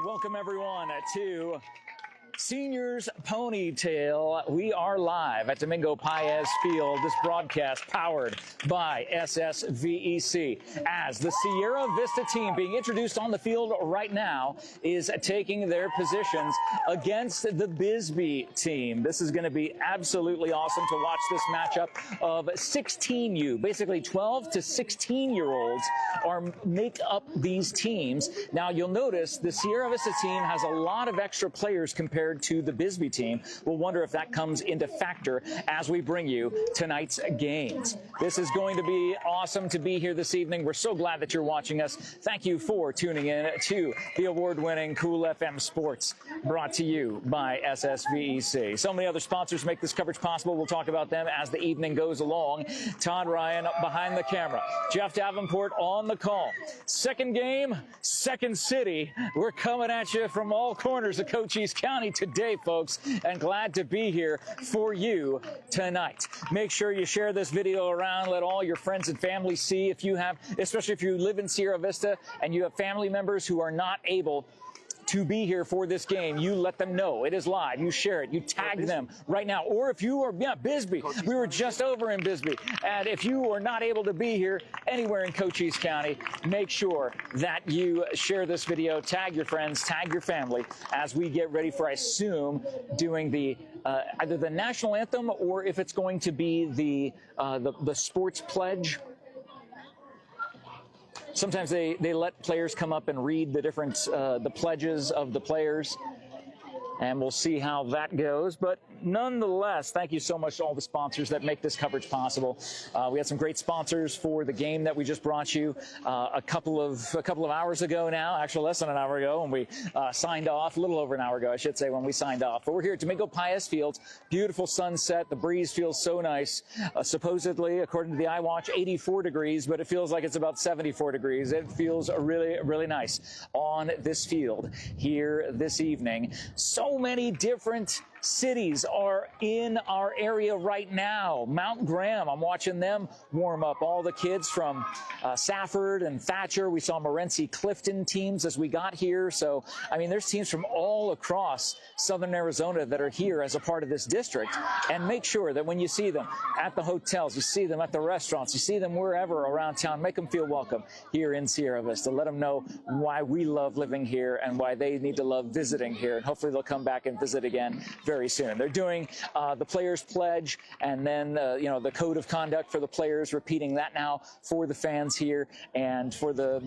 Welcome everyone to Seniors Ponytail. We are live at Domingo Paez Field. This broadcast powered by SSVEC. As the Sierra Vista team being introduced on the field right now is taking their positions against the Bisbee team. This is going to be absolutely awesome to watch this matchup of 16U. Basically 12 to 16-year-olds make up these teams. Now you'll notice the Sierra Vista team has a lot of extra players compared to the Bisbee team. We'll wonder if that comes into factor as we bring you tonight's games. This is going to be awesome to be here this evening. We're so glad that you're watching us. Thank you for tuning in to the award-winning Cool FM Sports, brought to you by SSVEC. So many other sponsors make this coverage possible. We'll talk about them as the evening goes along. Todd Ryan behind the camera. Jeff Davenport on the call. Second game, second city. We're coming at you from all corners of Cochise County today, folks, and glad to be here for you tonight. Make sure you share this video around. Let all your friends and family see. If you have, especially if you live in Sierra Vista and you have family members who are not able to be here for this game, you let them know it is live. You share it. You tag them right now. Or if you are, Bisbee. We were just over in Bisbee. And if you are not able to be here anywhere in Cochise County, make sure that you share this video, tag your friends, tag your family as we get ready for, I assume, doing the either the national anthem or if it's going to be the sports pledge. Sometimes they let players come up and read the different the pledges of the players, and we'll see how that goes. But nonetheless, thank you so much to all the sponsors that make this coverage possible. We had some great sponsors for the game that we just brought you a couple of hours ago now, actually less than an hour ago, when we signed off, a little over an hour ago, I should say, when we signed off. But we're here at Domingo Paez Field. Beautiful sunset. The breeze feels so nice. Supposedly, according to the iWatch, 84 degrees, but it feels like it's about 74 degrees. It feels really, really nice on this field here this evening. So many different cities are in our area right now. Mount Graham, I'm watching them warm up. All the kids from Safford and Thatcher. We saw Morenci Clifton teams as we got here. So, I mean, there's teams from all across southern Arizona that are here as a part of this district. And make sure that when you see them at the hotels, you see them at the restaurants, you see them wherever around town, make them feel welcome here in Sierra Vista. Let them know why we love living here and why they need to love visiting here. And hopefully they'll come back and visit again very soon. They're doing the Players Pledge and then, the code of conduct for the players, repeating that now for the fans here and for the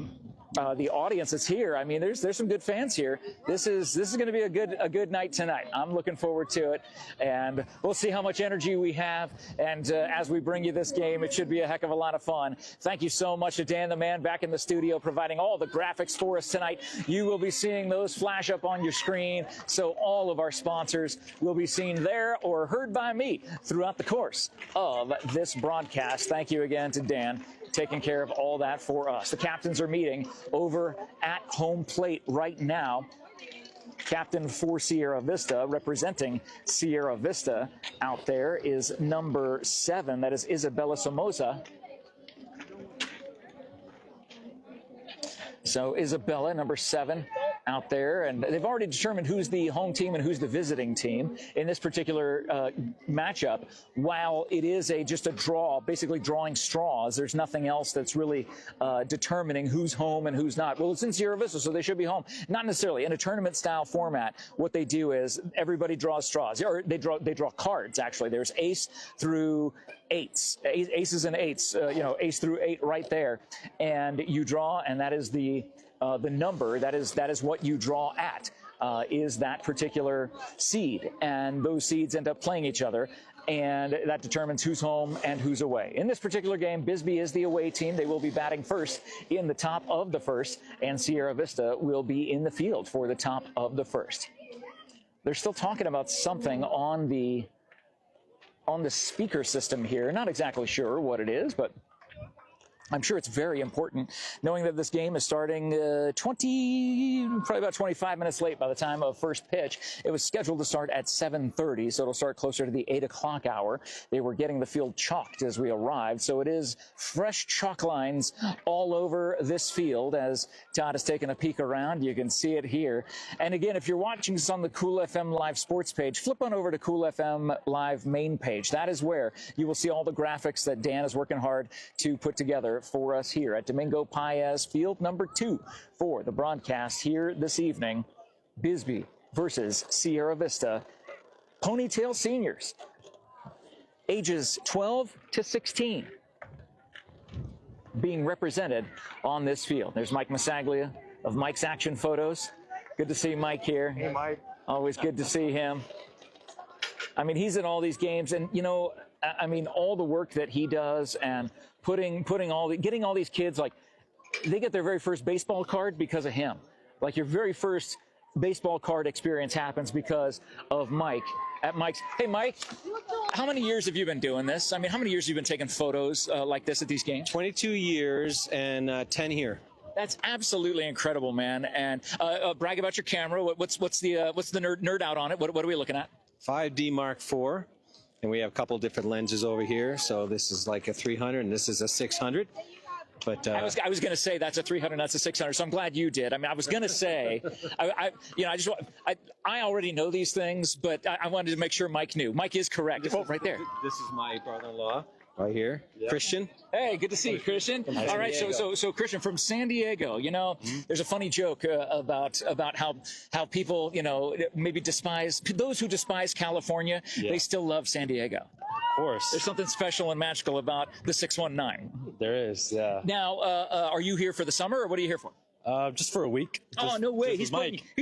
audience that's here. I mean, there's some good fans here. This is going to be a good night tonight. I'm looking forward to it, and we'll see how much energy we have. And as we bring you this game, it should be a heck of a lot of fun. Thank you so much to Dan the Man back in the studio providing all the graphics for us tonight. You will be seeing those flash up on your screen, so all of our sponsors will be seen there or heard by me throughout the course of this broadcast. Thank you again to Dan, taking care of all that for us. The captains are meeting over at home plate right now. Captain for Sierra Vista, representing Sierra Vista out there, is number 7. That is Isabella Somoza. So Isabella, number 7, out there, and they've already determined who's the home team and who's the visiting team in this particular matchup. While it is just a draw, basically drawing straws, there's nothing else that's really determining who's home and who's not. Well, it's in Sierra Vista, so they should be home. Not necessarily. In a tournament-style format, what they do is everybody draws straws, or they draw cards. Actually, there's ace through eights, aces and eights. Ace through 8 right there, and you draw, and that is the number, that is what you draw at, is that particular seed. And those seeds end up playing each other, and that determines who's home and who's away. In this particular game, Bisbee is the away team. They will be batting first in the top of the first, and Sierra Vista will be in the field for the top of the first. They're still talking about something on the speaker system here. Not exactly sure what it is, but I'm sure it's very important, knowing that this game is starting probably about 25 minutes late by the time of first pitch. It was scheduled to start at 7:30, so it'll start closer to the 8 o'clock hour. They were getting the field chalked as we arrived, so it is fresh chalk lines all over this field. As Todd has taken a peek around, you can see it here. And again, if you're watching this on the Cool FM Live Sports page, flip on over to Cool FM Live main page. That is where you will see all the graphics that Dan is working hard to put together for us here at Domingo Paez Field number 2 for the broadcast here this evening. Bisbee versus Sierra Vista. Ponytail seniors, ages 12 to 16, being represented on this field. There's Mike Massaglia of Mike's Action Photos. Good to see Mike here. Hey, Mike. Always good to see him. I mean, he's in all these games, and you know, I mean, all the work that he does and getting all these kids, like, they get their very first baseball card because of him. Like, your very first baseball card experience happens because of Mike at Mike's. Hey, Mike, how many years have you been doing this? I mean, how many years have you been taking photos like this at these games? 22 years and 10 here. That's absolutely incredible, man. And brag about your camera. What's the nerd out on it? What are we looking at? 5D Mark IV. And we have a couple different lenses over here. So this is like a 300 and this is a 600. But I was going to say that's a 300, that's a 600. So I'm glad you did. I mean, I was going to say, I already know these things, but I wanted to make sure Mike knew. Mike is correct. Oh, right there. This is my brother-in-law right here, yep. Christian. Hey, good to see you, Christian. All right, so Christian from San Diego. You know, there's a funny joke about how people, you know, maybe despise those who despise California. Yeah. They still love San Diego. Of course. There's something special and magical about the 619. There is, yeah. Now, are you here for the summer, or what are you here for? Just for a week. Oh, no way. He's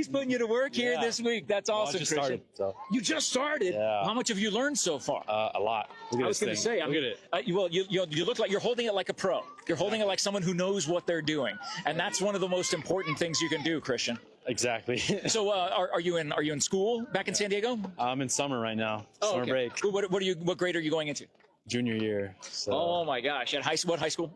putting you to work here this week. That's awesome, Christian. Started, so. You just started? Yeah. How much have you learned so far? A lot. I was going to say, look at it. You look like you're holding it like a pro. You're holding it like someone who knows what they're doing. And that's one of the most important things you can do, Christian. Exactly. So are you in school back in San Diego? I'm in summer right now. Summer break. What grade are you going into? Junior year. So. Oh my gosh. At what high school?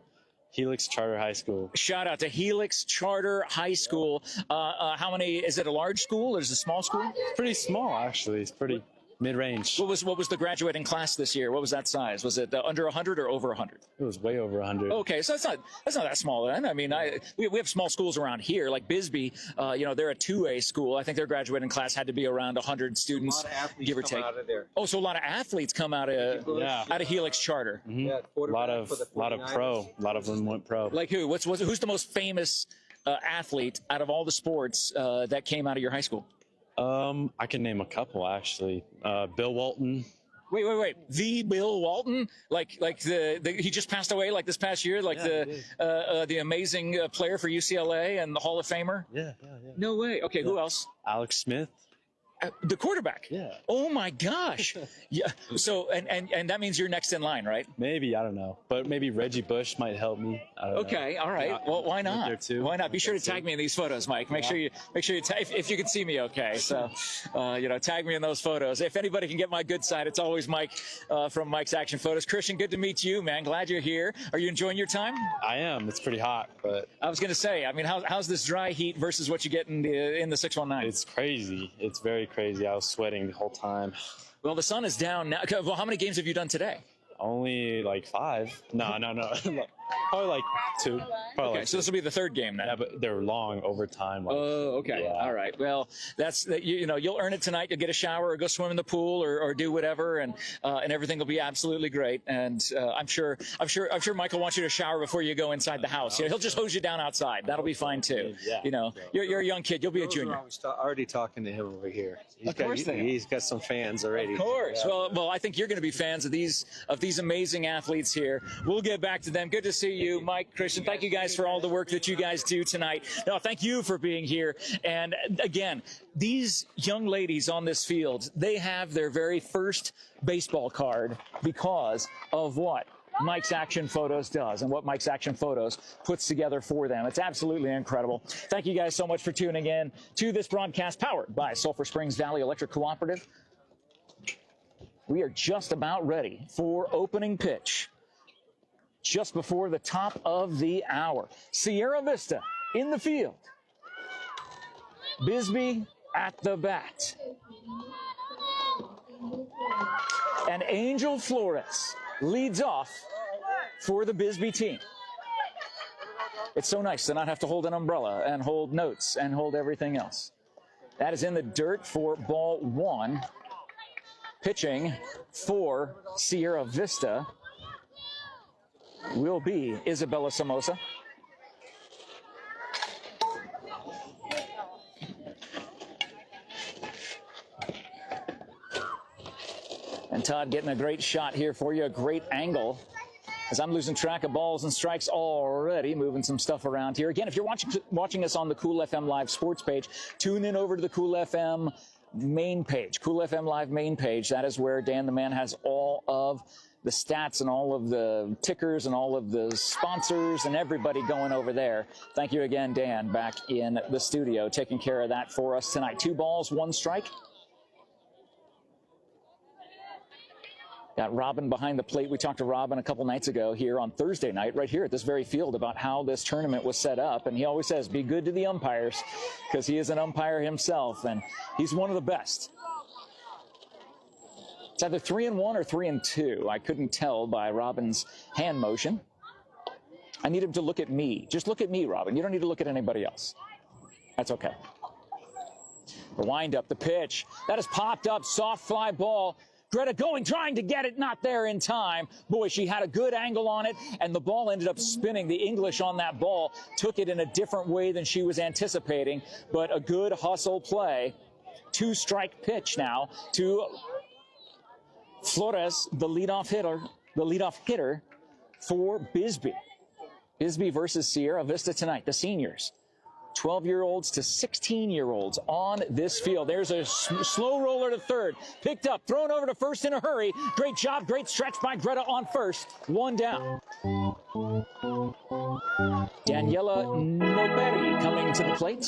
Helix Charter High School. Shout out to Helix Charter High School. How many, is it a large school or is it a small school? It's pretty small, actually. It's pretty mid-range. What was the graduating class this year? What was that size? Was it under 100 or over 100? It was way over 100. Okay, so that's not that small then. I mean, we have small schools around here, like Bisbee. You know, they're a 2A school. I think their graduating class had to be around 100 students, a lot of athletes give or take. Out of there. Oh, so a lot of athletes come out of Helix Charter. Mm-hmm. Yeah, a lot of pro. A lot of them went pro. Like who? Who's the most famous athlete out of all the sports that came out of your high school? I can name a couple actually. Bill Walton. Wait. The Bill Walton? Like he just passed away like this past year, like the amazing player for UCLA and the Hall of Famer? Yeah. No way. Okay, who else? Alex Smith. The quarterback. Yeah. Oh my gosh. Yeah. So and that means you're next in line, right? Maybe, I don't know, but maybe Reggie Bush might help me. I don't know. Okay. All right. Well, why not? There too. Why not? Be sure to tag me in these photos, Mike. Make sure you if you can see me. Okay. So, tag me in those photos. If anybody can get my good side, it's always Mike from Mike's Action Photos. Christian, good to meet you, man. Glad you're here. Are you enjoying your time? I am. It's pretty hot, but I was going to say. I mean, how's this dry heat versus what you get in the 619? It's crazy. It's very crazy. I was sweating the whole time. Well, the sun is down now. Well, how many games have you done today? Only like 5. No. Probably like 2. Okay, so this will be the 3rd game now. Yeah, but they're long overtime. Oh, okay. Yeah. All right. Well, that's you'll earn it tonight. You'll get a shower or go swim in the pool or do whatever, and everything will be absolutely great. And I'm sure Michael wants you to shower before you go inside the house. He'll just hose you down outside. That'll be fine too. Yeah. You're a young kid. You'll be a junior. Already talking to him over here. He's got some fans already. Of course. Yeah. Well, I think you're going to be fans of these amazing athletes here. We'll get back to them. Good to see you, Mike, Christian. Thank you guys for all the work that you guys do tonight. No, thank you for being here. And again, these young ladies on this field, they have their very first baseball card because of what Mike's Action Photos does and what Mike's Action Photos puts together for them. It's absolutely incredible. Thank you guys so much for tuning in to this broadcast powered by Sulphur Springs Valley Electric Cooperative. We are just about ready for opening pitch. just before the top of the hour. Sierra Vista in the field. Bisbee at the bat. And Angel Flores leads off for the Bisbee team. It's so nice to not have to hold an umbrella and hold notes and hold everything else. That is in the dirt for ball one. Pitching for Sierra Vista will be Isabella Somoza. And Todd getting a great shot here for you, a great angle. As I'm losing track of balls and strikes already, moving some stuff around here. Again, if you're watching us on the Cool FM Live sports page, tune in over to the Cool FM main page, Cool FM Live main page. That is where Dan the Man has all of the stats and all of the tickers and all of the sponsors and everybody going over there. Thank you again, Dan, back in the studio, taking care of that for us tonight. 2 balls, 1 strike. Got Robin behind the plate. We talked to Robin a couple nights ago here on Thursday night, right here at this very field, about how this tournament was set up. And he always says, be good to the umpires, because he is an umpire himself, and he's one of the best. It's either 3-1 or 3-2. I couldn't tell by Robin's hand motion. I need him to look at me. Just look at me, Robin. You don't need to look at anybody else. That's okay. The windup, the pitch. That is popped up, soft fly ball. Greta going, trying to get it, not there in time. Boy, she had a good angle on it, and the ball ended up spinning. The English on that ball took it in a different way than she was anticipating, but a good hustle play. 2-strike pitch now to Flores, the leadoff hitter for Bisbee. Bisbee versus Sierra Vista tonight, the seniors. 12-year-olds to 16-year-olds on this field. There's a slow roller to third. Picked up, thrown over to first in a hurry. Great job, great stretch by Greta on first. 1 down. Daniela Noberi coming to the plate.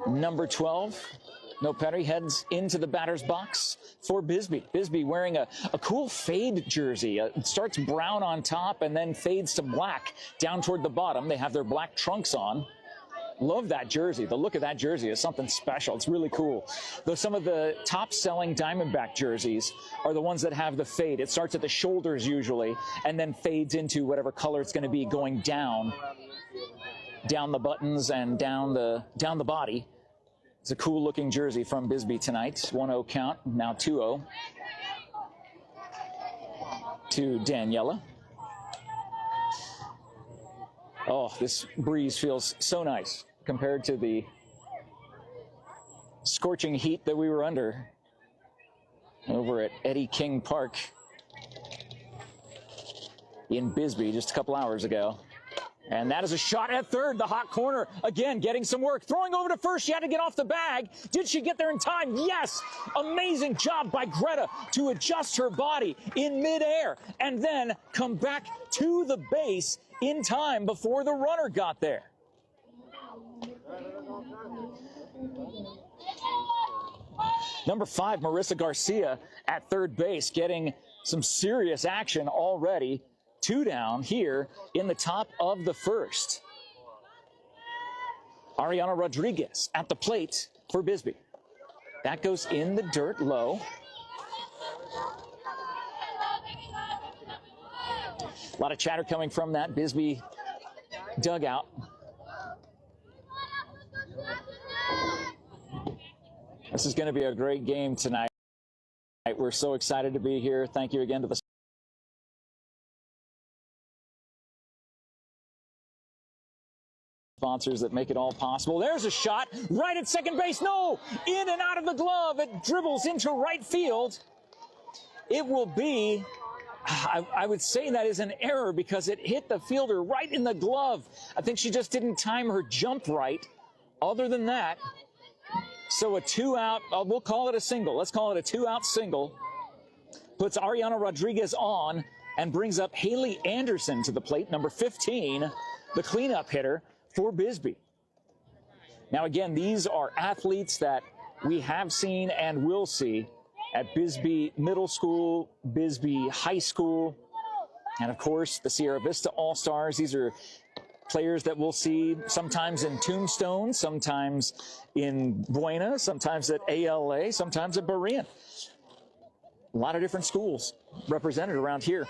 Number 12. Noperi heads into the batter's box for Bisbee. Bisbee wearing a cool fade jersey. It starts brown on top and then fades to black down toward the bottom. They have their black trunks on. Love that jersey. The look of that jersey is something special. It's really cool. Though some of the top-selling Diamondback jerseys are the ones that have the fade. It starts at the shoulders usually and then fades into whatever color it's going to be going down the buttons and down the body. It's a cool-looking jersey from Bisbee tonight. 1-0 count, now 2-0 to Daniela. Oh, this breeze feels so nice compared to the scorching heat that we were under over at Eddie King Park in Bisbee just a couple hours ago. And that is a shot at third, the hot corner. Again, getting some work. Throwing over to first, she had to get off the bag. Did she get there in time? Yes! Amazing job by Greta to adjust her body in midair and then come back to the base in time before the runner got there. Number 5, Marissa Garcia at third base, getting some serious action already. 2 down here in the top of the first. Ariana Rodriguez at the plate for Bisbee. That goes in the dirt low. A lot of chatter coming from that Bisbee dugout. This is going to be a great game tonight. We're so excited to be here. Thank you again to the sponsors that make it all possible. There's a shot right at second base. No! In and out of the glove. It dribbles into right field. It will be, I would say that is an error because it hit the fielder right in the glove. I think she just didn't time her jump right. Other than that, so a 2-out, we'll call it a single. Let's call it a 2-out single. Puts Ariana Rodriguez on and brings up Haley Anderson to the plate, number 15, the cleanup hitter for Bisbee. Now again, these are athletes that we have seen and will see at Bisbee Middle School, Bisbee High School, and of course the Sierra Vista All-Stars. These are players that we'll see sometimes in Tombstone, sometimes in Buena, sometimes at ALA, sometimes at Berean. A lot of different schools represented around here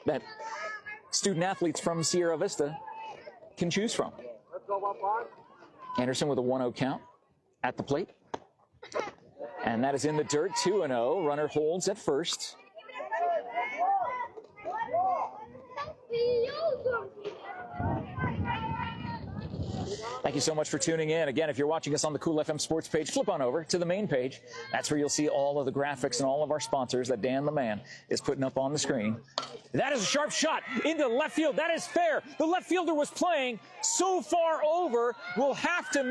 that student athletes from Sierra Vista can choose from. Anderson with a 1-0 count at the plate. And that is in the dirt, 2-0. Runner holds at first. Thank you so much for tuning in. Again, if you're watching us on the Cool FM Sports page, flip on over to the main page. That's where you'll see all of the graphics and all of our sponsors that Dan the Man is putting up on the screen. That is a sharp shot into left field. That is fair. The left fielder was playing so far over, we'll have to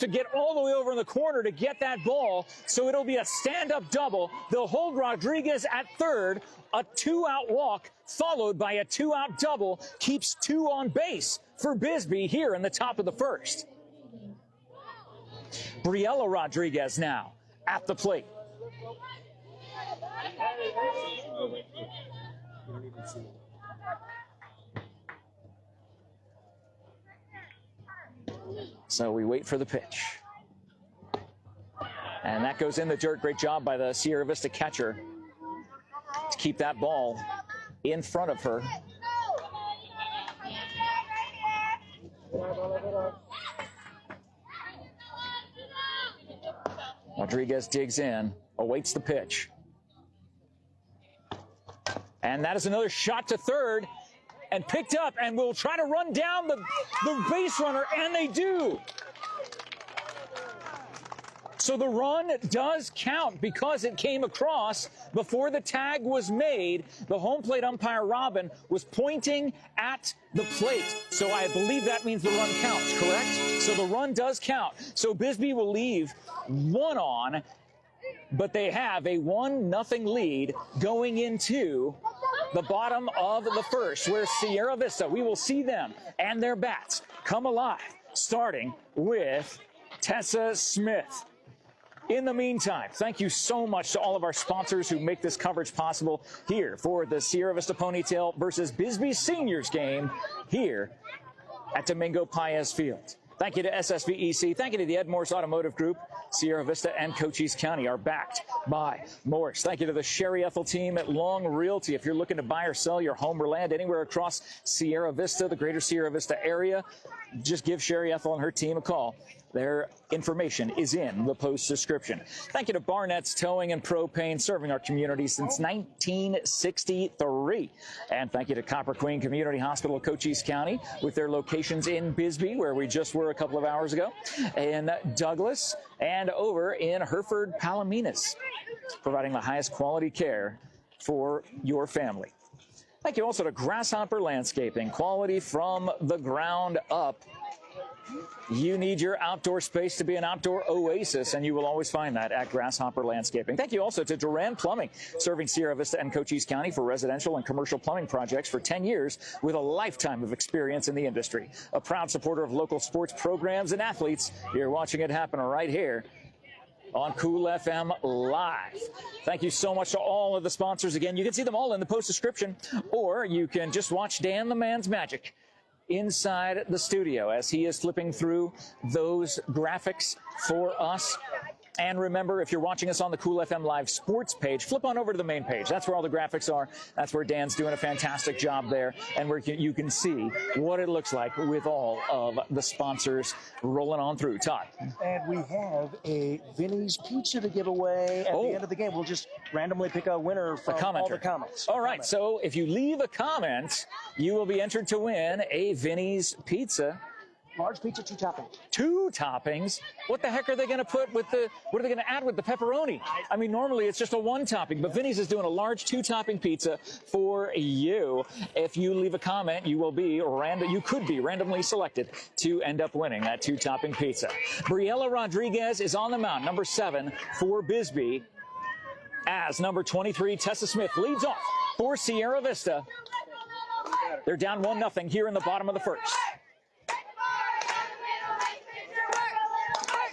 get all the way over in the corner to get that ball, so it'll be a stand-up double. They'll hold Rodriguez at third. A 2-out walk followed by a 2-out double keeps 2 on base for Bisbee here in the top of the first. Briella Rodriguez now at the plate. So we wait for the pitch. And that goes in the dirt. Great job by the Sierra Vista catcher to keep that ball in front of her. Rodriguez digs in, awaits the pitch. And that is another shot to third and picked up, and will try to run down the base runner, and they do. So the run does count because it came across before the tag was made. The home plate umpire, Robin, was pointing at the plate. So I believe that means the run counts, correct? So the run does count. So Bisbee will leave 1 on, but they have a 1-0 lead going into the bottom of the first, where Sierra Vista, we will see them and their bats come alive, starting with Tessa Smith. In the meantime, thank you so much to all of our sponsors who make this coverage possible here for the Sierra Vista Ponytail versus Bisbee Seniors game here at Domingo Paez Field. Thank you to SSVEC. Thank you to the MORSE Automotive Group. Sierra Vista and Cochise County are backed by Morse. Thank you to the Sherry Ethel team at Long Realty. If you're looking to buy or sell your home or land anywhere across Sierra Vista, the greater Sierra Vista area, just give Sherry Ethel and her team a call. Their information is in the post description. Thank you to BARNETT'S Towing and Propane, serving our community since 1963. And thank you to Copper Queen Community Hospital of Cochise County, with their locations in Bisbee, where we just were a couple of hours ago, in Douglas, and over in Hereford, Palominas, providing the highest quality care for your family. Thank you also to Grasshopper Landscaping, quality from the ground up. You need your outdoor space to be an outdoor oasis, and you will always find that at Grasshopper Landscaping. Thank you also to Duran Plumbing, serving Sierra Vista and Cochise County for residential and commercial plumbing projects for 10 years with a lifetime of experience in the industry. A proud supporter of local sports programs and athletes. You're watching it happen right here on Cool FM Live. Thank you so much to all of the sponsors. Again, you can see them all in the post description, or you can just watch Dan the Man's magic inside the studio as he is flipping through those graphics for us. And remember, if you're watching us on the Cool FM Live sports page, flip on over to the main page. That's where all the graphics are. That's where Dan's doing a fantastic job there, and where you can see what it looks like with all of the sponsors rolling on through. Todd. And we have a Vinny's Pizza to give away at the end of the game. We'll just randomly pick a winner from all the comments. All right, so if you leave a comment, you will be entered to win a Vinny's Pizza. Large pizza, 2 toppings. 2 toppings? What the heck are they going to put with the, what are they going to add with the pepperoni? I mean, normally it's just a 1 topping, but Vinny's is doing a large 2 topping pizza for you. If you leave a comment, you will be you could be randomly selected to end up winning that 2 topping pizza. Briella Rodriguez is on the mound, number 7 for Bisbee, as number 23, Tessa Smith, leads off for Sierra Vista. They're down 1-0 here in the bottom of the first.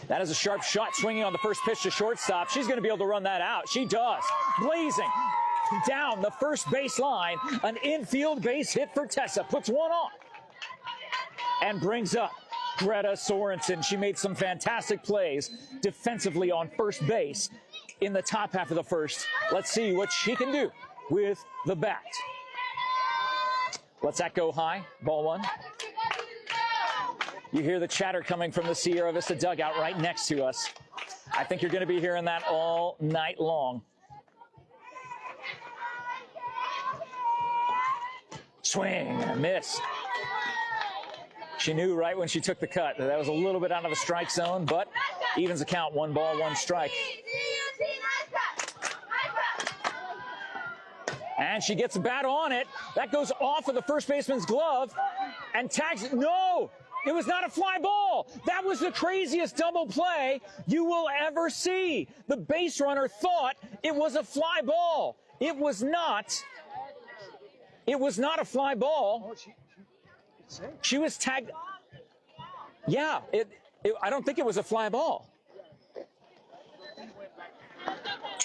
That is a sharp shot swinging on the first pitch to shortstop. She's going to be able to run that out. She does. Blazing down the first baseline. An infield base hit for Tessa. Puts one on and brings up Greta Sorensen. She made some fantastic plays defensively on first base in the top half of the first. Let's see what she can do with the bat. Let's that go high. Ball one. You hear the chatter coming from the Sierra Vista dugout right next to us. I think you're going to be hearing that all night long. Swing and a miss. She knew right when she took the cut that was a little bit out of the strike zone, but evens the count. 1 ball, 1 strike. And she gets a bat on it. That goes off of the first baseman's glove and tags it. No! It was not a fly ball. That was the craziest double play you will ever see. The base runner thought it was a fly ball. It was not. It was not a fly ball. She was tagged. Yeah, I don't think it was a fly ball.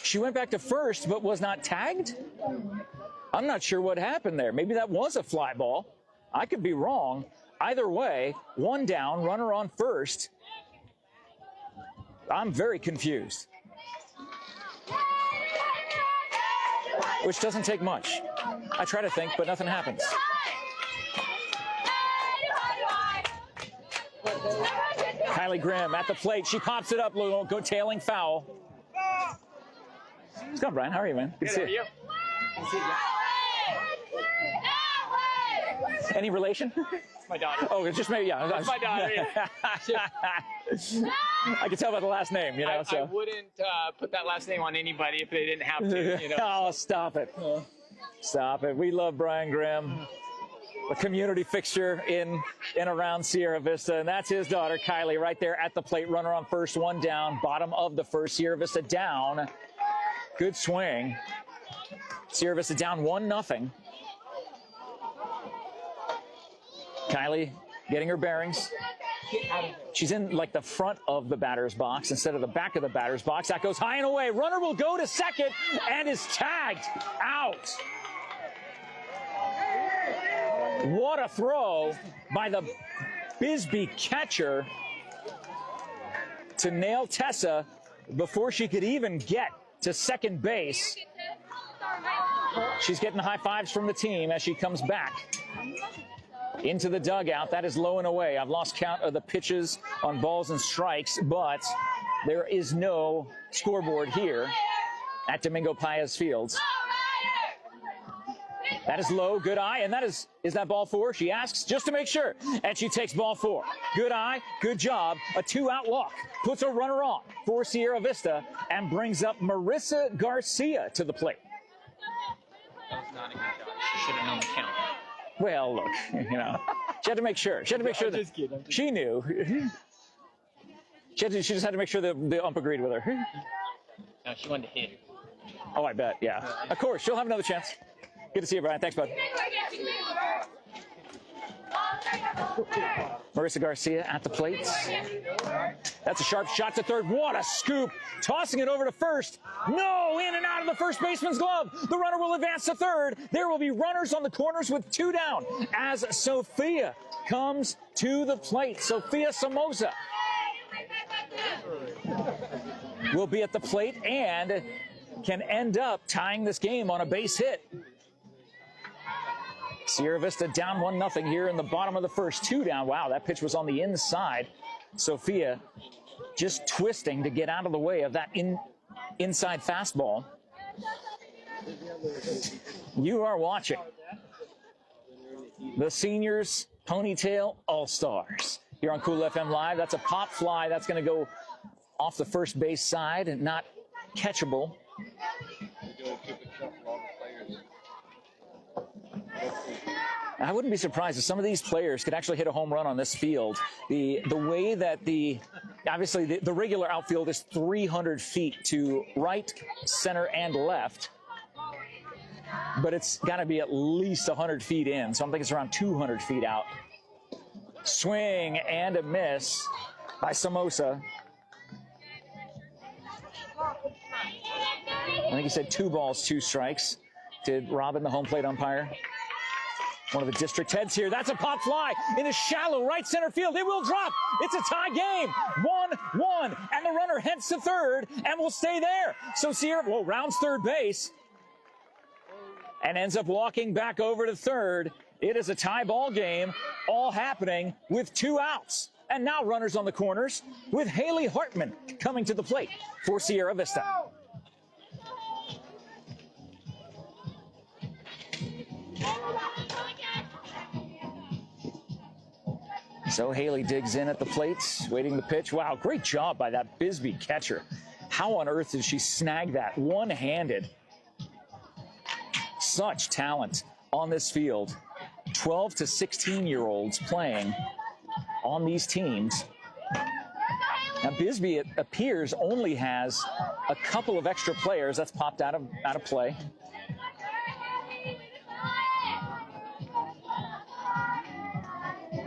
She went back to first, but was not tagged? I'm not sure what happened there. Maybe that was a fly ball. I could be wrong. Either way, 1 down, runner on first. I'm very confused. Which doesn't take much. I try to think, but nothing happens. Kylie Grimm at the plate. She pops it up, go tailing foul. What's going on, Brian? How are you, man? Good to see you. Any relation? My daughter. Oh, it's just maybe, yeah. That's my daughter, yeah. I can tell by the last name, you know. I wouldn't put that last name on anybody if they didn't have to, you know. Oh, stop it. Stop it. We love Brian Grimm, a community fixture in and around Sierra Vista, and that's his daughter, Kylie, right there at the plate. Runner on first, 1 down, bottom of the first. Sierra Vista down. Good swing. Sierra Vista down 1-0. Kylie getting her bearings. She's in like the front of the batter's box instead of the back of the batter's box. That goes high and away. Runner will go to second and is tagged out. What a throw by the Bisbee catcher to nail Tessa before she could even get to second base. She's getting high fives from the team as she comes back into the dugout. That is low and away. I've lost count of the pitches on balls and strikes, but there is no scoreboard here at Domingo Paez Fields. That is low, good eye, and that is that ball 4? She asks just to make sure, and she takes ball 4. Good eye, good job, a 2-out walk, puts a runner on for Sierra Vista, and brings up Marissa Garcia to the plate. That was not a good job. She should have known the count. Well, look, you know, she had to make sure. She had to make sure that she knew. She just had to make sure that the ump agreed with her. No, she wanted to hit. Oh, I bet, yeah. Of course, she'll have another chance. Good to see you, Brian. Thanks, bud. Marissa Garcia at the plate. That's a sharp shot to third. What a scoop. Tossing it over to first. No, in and out of the first baseman's glove. The runner will advance to third. There will be runners on the corners with 2 down as Sophia comes to the plate. Sophia Somoza will be at the plate and can end up tying this game on a base hit. Sierra Vista down 1-0 here in the bottom of the first. 2 down. Wow, that pitch was on the inside. Sophia just twisting to get out of the way of that inside fastball. You are watching the Seniors Ponytail All-Stars here on Cool FM Live. That's a pop fly. That's going to go off the first base side and not catchable. I wouldn't be surprised if some of these players could actually hit a home run on this field. The way that obviously the regular outfield is 300 feet to right, center, and left. But it's got to be at least 100 feet in, so I'm thinking it's around 200 feet out. Swing and a miss by Somoza. I think he said 2 balls, 2 strikes. Did Robin, the home plate umpire. One of the district heads here. That's a pop fly into shallow right center field. It will drop. It's a tie game. 1-1. And the runner heads to third and will stay there. So Sierra, rounds third base and ends up walking back over to third. It is a tie ball game, all happening with 2 outs. And now runners on the corners with Haley Hartman coming to the plate for Sierra Vista. So Haley digs in at the plate, waiting the pitch. Wow, great job by that Bisbee catcher. How on earth did she snag that one-handed? Such talent on this field. 12 to 16-year-olds playing on these teams. Now Bisbee, it appears, only has a couple of extra players. That's popped out of play.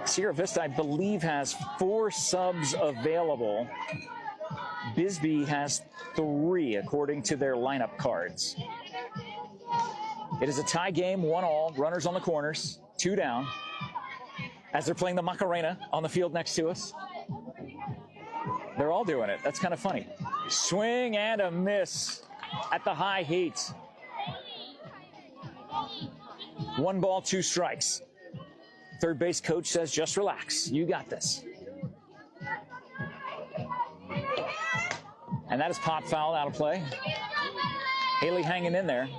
Sierra Vista, I believe, has 4 subs available. Bisbee has 3, according to their lineup cards. It is a tie game, 1-1. Runners on the corners, 2 down. As they're playing the Macarena on the field next to us. They're all doing it. That's kind of funny. Swing and a miss at the high heat. 1 ball, 2 strikes. Third base coach says, just relax. You got this. And that is pop foul out of play. Haley hanging in there.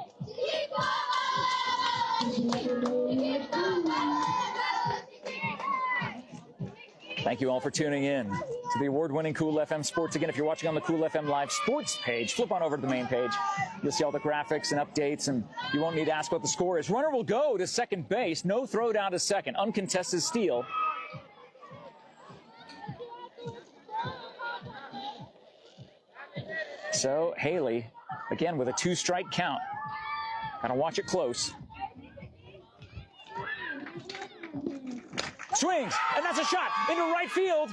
Thank you all for tuning in to the award-winning Cool FM Sports. Again, if you're watching on the Cool FM Live Sports page, flip on over to the main page. You'll see all the graphics and updates, and you won't need to ask what the score is. Runner will go to second base. No throw down to second. Uncontested steal. So Haley, again, with a 2-strike count. Gotta watch it close. Swings, and that's a shot into right field.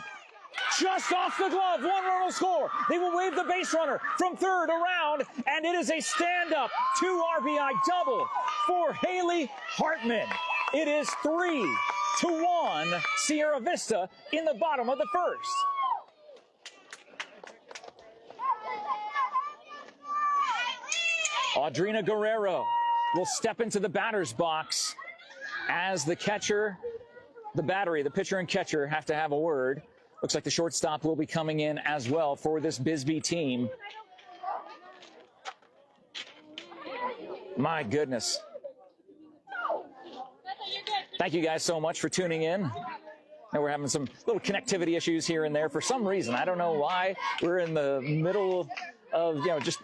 Just off the glove, 1 run will score. They will wave the base runner from third around, and it is a stand-up 2 RBI double for Haley Hartman. It is 3-1 Sierra Vista in the bottom of the first. Audrina Guerrero will step into the batter's box as the catcher, the pitcher and catcher have to have a word. Looks like the shortstop will be coming in as well for this Bisbee team. My goodness. Thank you guys so much for tuning in. And we're having some little connectivity issues here and there for some reason. I don't know why. We're in the middle of, just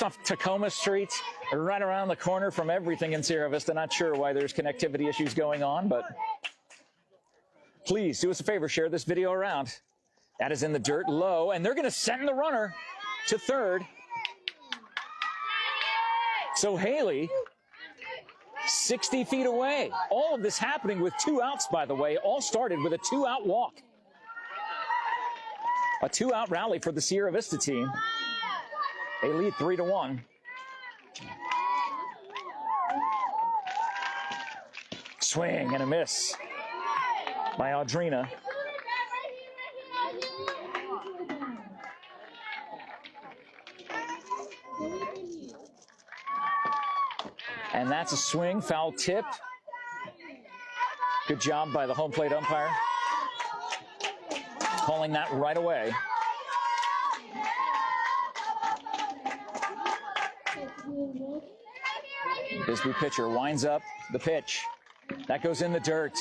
off Tacoma Street, right around the corner from everything in Sierra Vista. Not sure why there's connectivity issues going on, but please do us a favor, share this video around. That is in the dirt low, and they're going to send the runner to third. So Haley, 60 feet away. All of this happening with 2 outs, by the way. All started with a 2-out walk. A 2-out rally for the Sierra Vista team. They lead 3-1. Swing and a miss by Audrina. And that's a swing, foul tip. Good job by the home plate umpire, calling that right away. Bisbee pitcher winds up the pitch. That goes in the dirt.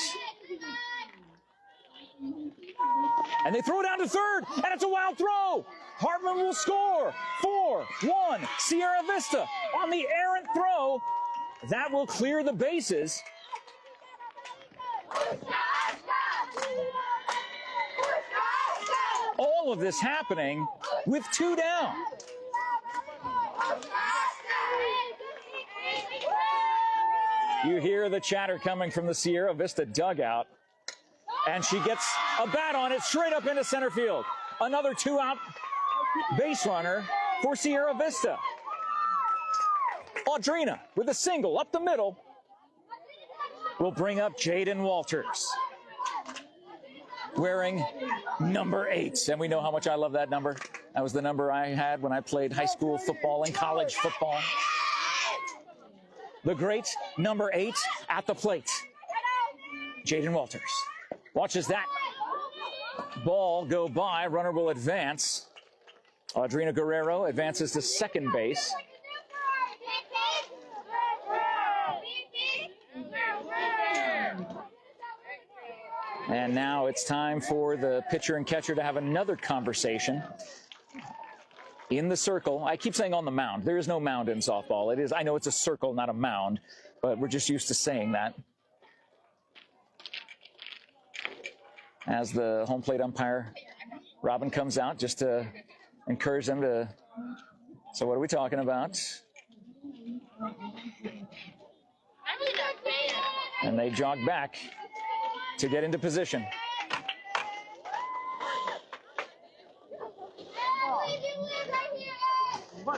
And they throw it down to third, and it's a wild throw. Hartman will score. 4-1 Sierra Vista on the errant throw. That will clear the bases. All of this happening with 2 down. You hear the chatter coming from the Sierra Vista dugout. And she gets a bat on it straight up into center field. Another 2-out base runner for Sierra Vista. Audrina with a single up the middle will bring up Jaden Walters, wearing number 8. And we know how much I love that number. That was the number I had when I played high school football and college football. The great number 8 at the plate, Jaden Walters. Watches that ball go by. Runner will advance. Audrina Guerrero advances to second base. And now it's time for the pitcher and catcher to have another conversation in the circle. I keep saying on the mound. There is no mound in softball. It is, I know it's a circle, not a mound, but we're just used to saying that. As the home plate umpire, Robin, comes out just to encourage them to, so what are we talking about? And they jog back to get into position.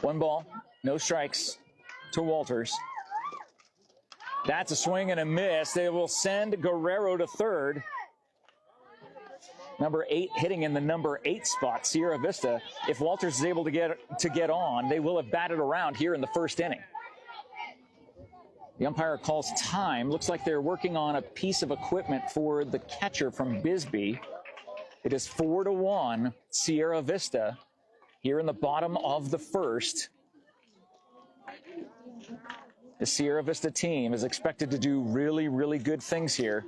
One ball, no strikes to Walters. That's a swing and a miss. They will send Guerrero to third. Number 8 hitting in the number 8 spot, Sierra Vista. If Walters is able to get on, they will have batted around here in the first inning. The umpire calls time. Looks like they're working on a piece of equipment for the catcher from Bisbee. It is 4-1 Sierra Vista here in the bottom of the first. The Sierra Vista team is expected to do really, really good things here.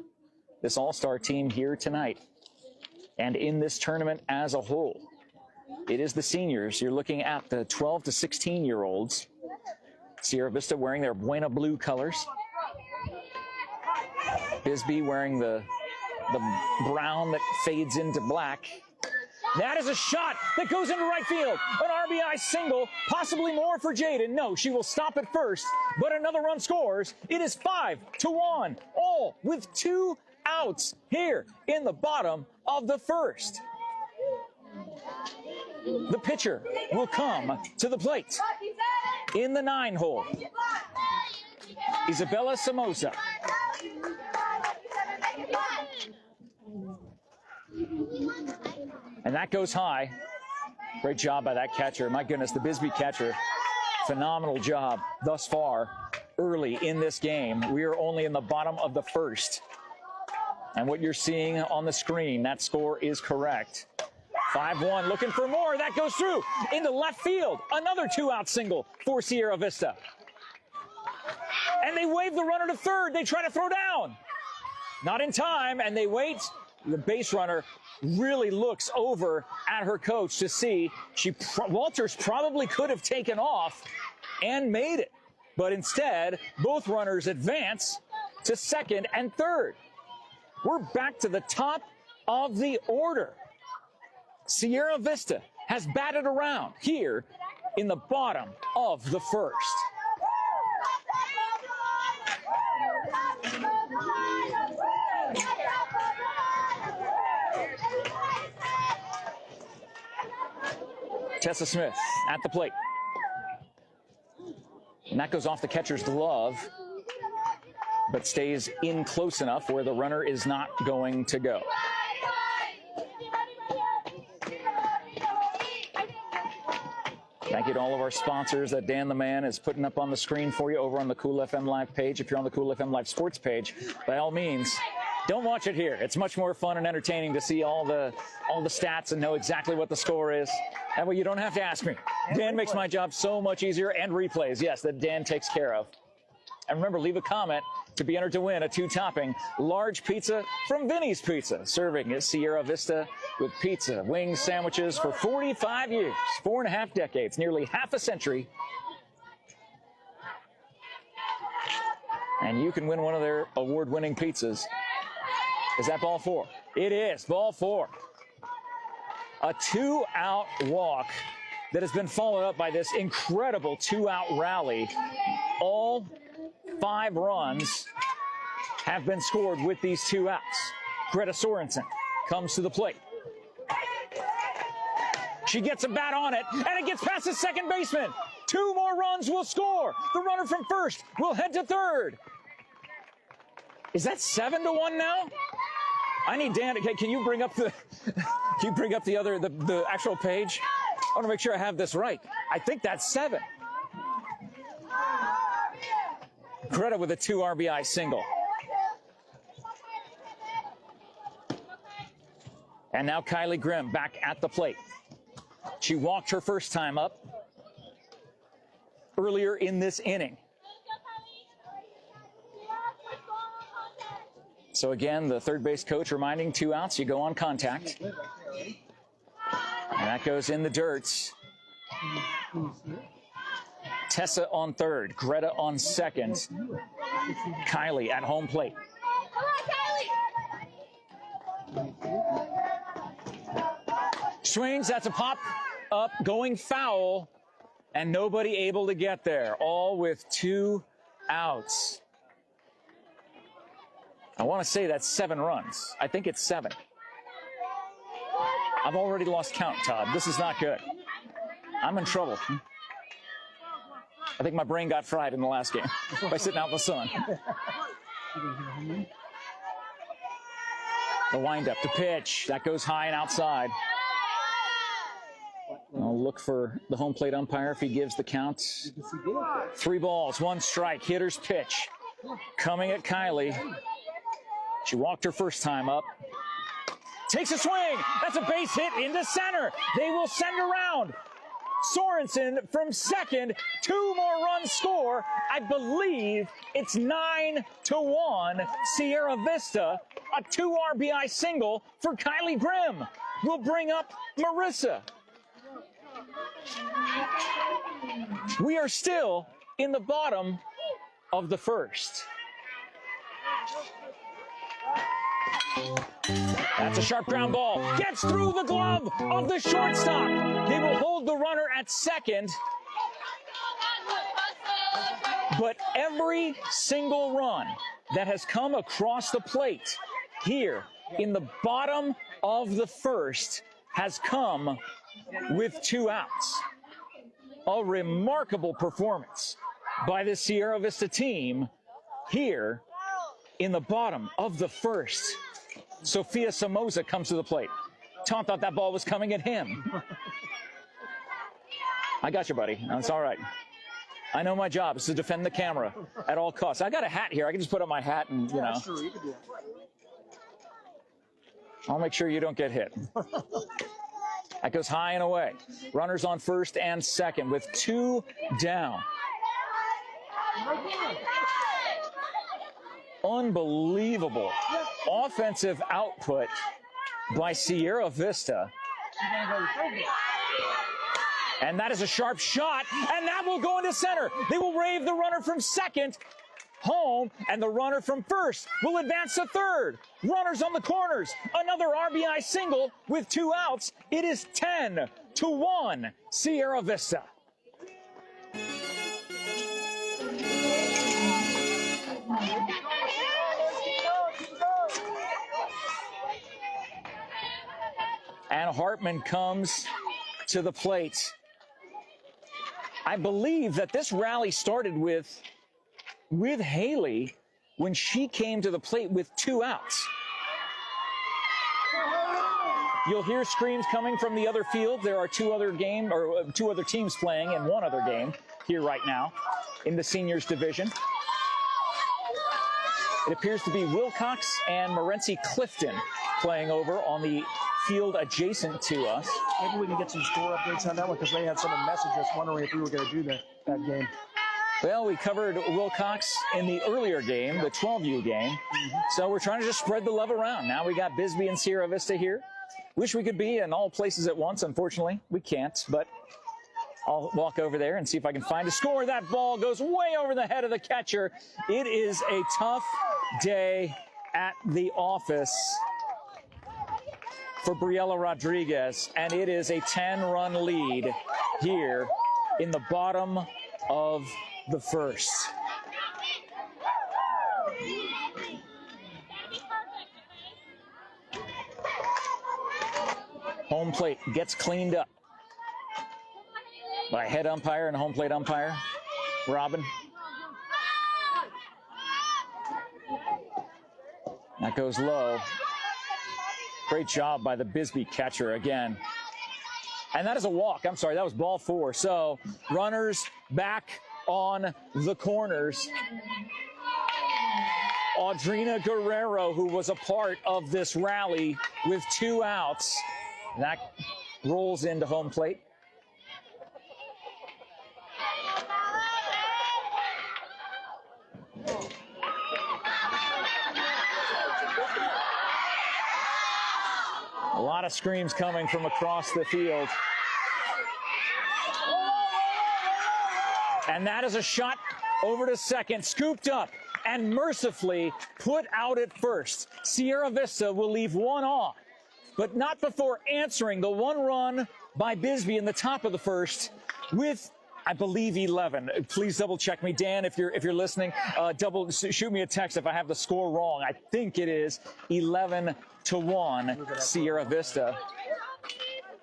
This all-star team here tonight and in this tournament as a whole. It is the seniors. You're looking at the 12 to 16-year-olds. Sierra Vista wearing their Buena Blue colors. Bisbee wearing the brown that fades into black. That is a shot that goes into right field. An RBI single, possibly more for Jaden. No, she will stop at first, but another run scores. It is 5-1, all with 2 outs here in the bottom of the first. The pitcher will come to the plate in the 9 hole. Isabella Somoza. And that goes high. Great job by that catcher. My goodness, the Bisbee catcher. Phenomenal job thus far early in this game. We are only in the bottom of the first. And what you're seeing on the screen, that score is correct. 5-1, looking for more. That goes through into left field. Another 2-out single for Sierra Vista. And they wave the runner to third. They try to throw down. Not in time, and they wait. The base runner really looks over at her coach to see. Walters probably could have taken off and made it. But instead, both runners advance to second and third. We're back to the top of the order. Sierra Vista has batted around here in the bottom of the first. Tessa Smith at the plate. And that goes off the catcher's glove, but stays in close enough where the runner is not going to go. Thank you to all of our sponsors that Dan the Man is putting up on the screen for you over on the Cool FM Live page. If you're on the Cool FM Live Sports page, by all means, don't watch it here. It's much more fun and entertaining to see all the stats and know exactly what the score is. That way you don't have to ask me. Dan makes my job so much easier, and replays, yes, that Dan takes care of. And remember, leave a comment to be entered to win a 2-topping large pizza from Vinny's Pizza, serving at Sierra Vista with pizza, wings, sandwiches for 45 years, 4.5 decades, nearly half a century. And you can win one of their award-winning pizzas. Is that ball 4? It is, ball 4. A 2-out walk that has been followed up by this incredible 2-out rally. All 5 runs have been scored with these 2 outs. Greta Sorensen comes to the plate. She gets a bat on it, and it gets past the second baseman. 2 more runs will score. The runner from first will head to third. Is that 7-1 now? I need Dan. Can you bring up the the actual page? I want to make sure I have this right. I think that's 7. Greta with a 2 RBI single. And now Kylie Grimm back at the plate. She walked her first time up earlier in this inning. So again, the third base coach reminding 2 outs, you go on contact. And that goes in the dirt. Tessa on third, Greta on second. Kylie at home plate. Swings, that's a pop up, going foul, and nobody able to get there, all with 2 outs. I want to say that's 7 runs. I think it's 7. I've already lost count, Todd. This is not good. I'm in trouble. I think my brain got fried in the last game by sitting out in the sun. The windup, the pitch, that goes high and outside. I'll look for the home plate umpire if he gives the count. 3 balls, 1 strike, hitter's pitch. Coming at Kylie. She walked her first time up. Takes a swing. That's a base hit into center. They will send around. Sorensen from second. 2 more runs score. I believe it's 9-1. Sierra Vista. A 2 RBI single for Kylie Grimm. Will bring up Marissa. We are still in the bottom of the first. That's a sharp ground ball. Gets through the glove of the shortstop. They will hold the runner at second. But every single run that has come across the plate here in the bottom of the first has come with 2 outs. A remarkable performance by the Sierra Vista team here in the bottom of the first. Sophia Somoza comes to the plate. Tom thought that ball was coming at him. I got you, buddy. That's all right. I know my job is to defend the camera at all costs. I got a hat here. I can just put on my hat and, you know. I'll make sure you don't get hit. That goes high and away. Runners on first and second with 2 down. Unbelievable offensive output by Sierra Vista. And that is a sharp shot, and that will go into center. They will wave the runner from second home, and the runner from first will advance to third. Runners on the corners. Another RBI single with 2 outs. It is 10-1 Sierra Vista. And Hartman comes to the plate. I believe that this rally started with Haley when she came to the plate with 2 outs. You'll hear screams coming from the other field. There are 2 other teams playing in 1 other game here right now in the seniors division. It appears to be Wilcox and Morenci Clifton playing over on the field adjacent to us. Maybe we can get some score updates on that one because they had someone message us wondering if we were going to do that game. Well, we covered Wilcox in the earlier game, the 12U game. So we're trying to just spread the love around. Now we got Bisbee and Sierra Vista here. Wish we could be in all places at once. Unfortunately, we can't. But I'll walk over there and see if I can find a score. That ball goes way over the head of the catcher. It is a tough day at the office for Briella Rodriguez, and it is a 10-run lead here in the bottom of the first. Home plate gets cleaned up. by head umpire and home plate umpire, Robin. That goes low. Great job by the Bisbee catcher again. And that is a walk. I'm sorry, that was ball 4. So runners back on the corners. Audrina Guerrero, who was a part of this rally with 2 outs. That rolls into home plate. A lot of screams coming from across the field. And that is a shot over to second, scooped up and mercifully put out at first. Sierra Vista will leave one off, but not before answering the 1 run by Bisbee in the top of the first with, I believe, 11. Please double check me, Dan, if you're listening. Shoot me a text if I have the score wrong. I think it is 11-1 Sierra Vista.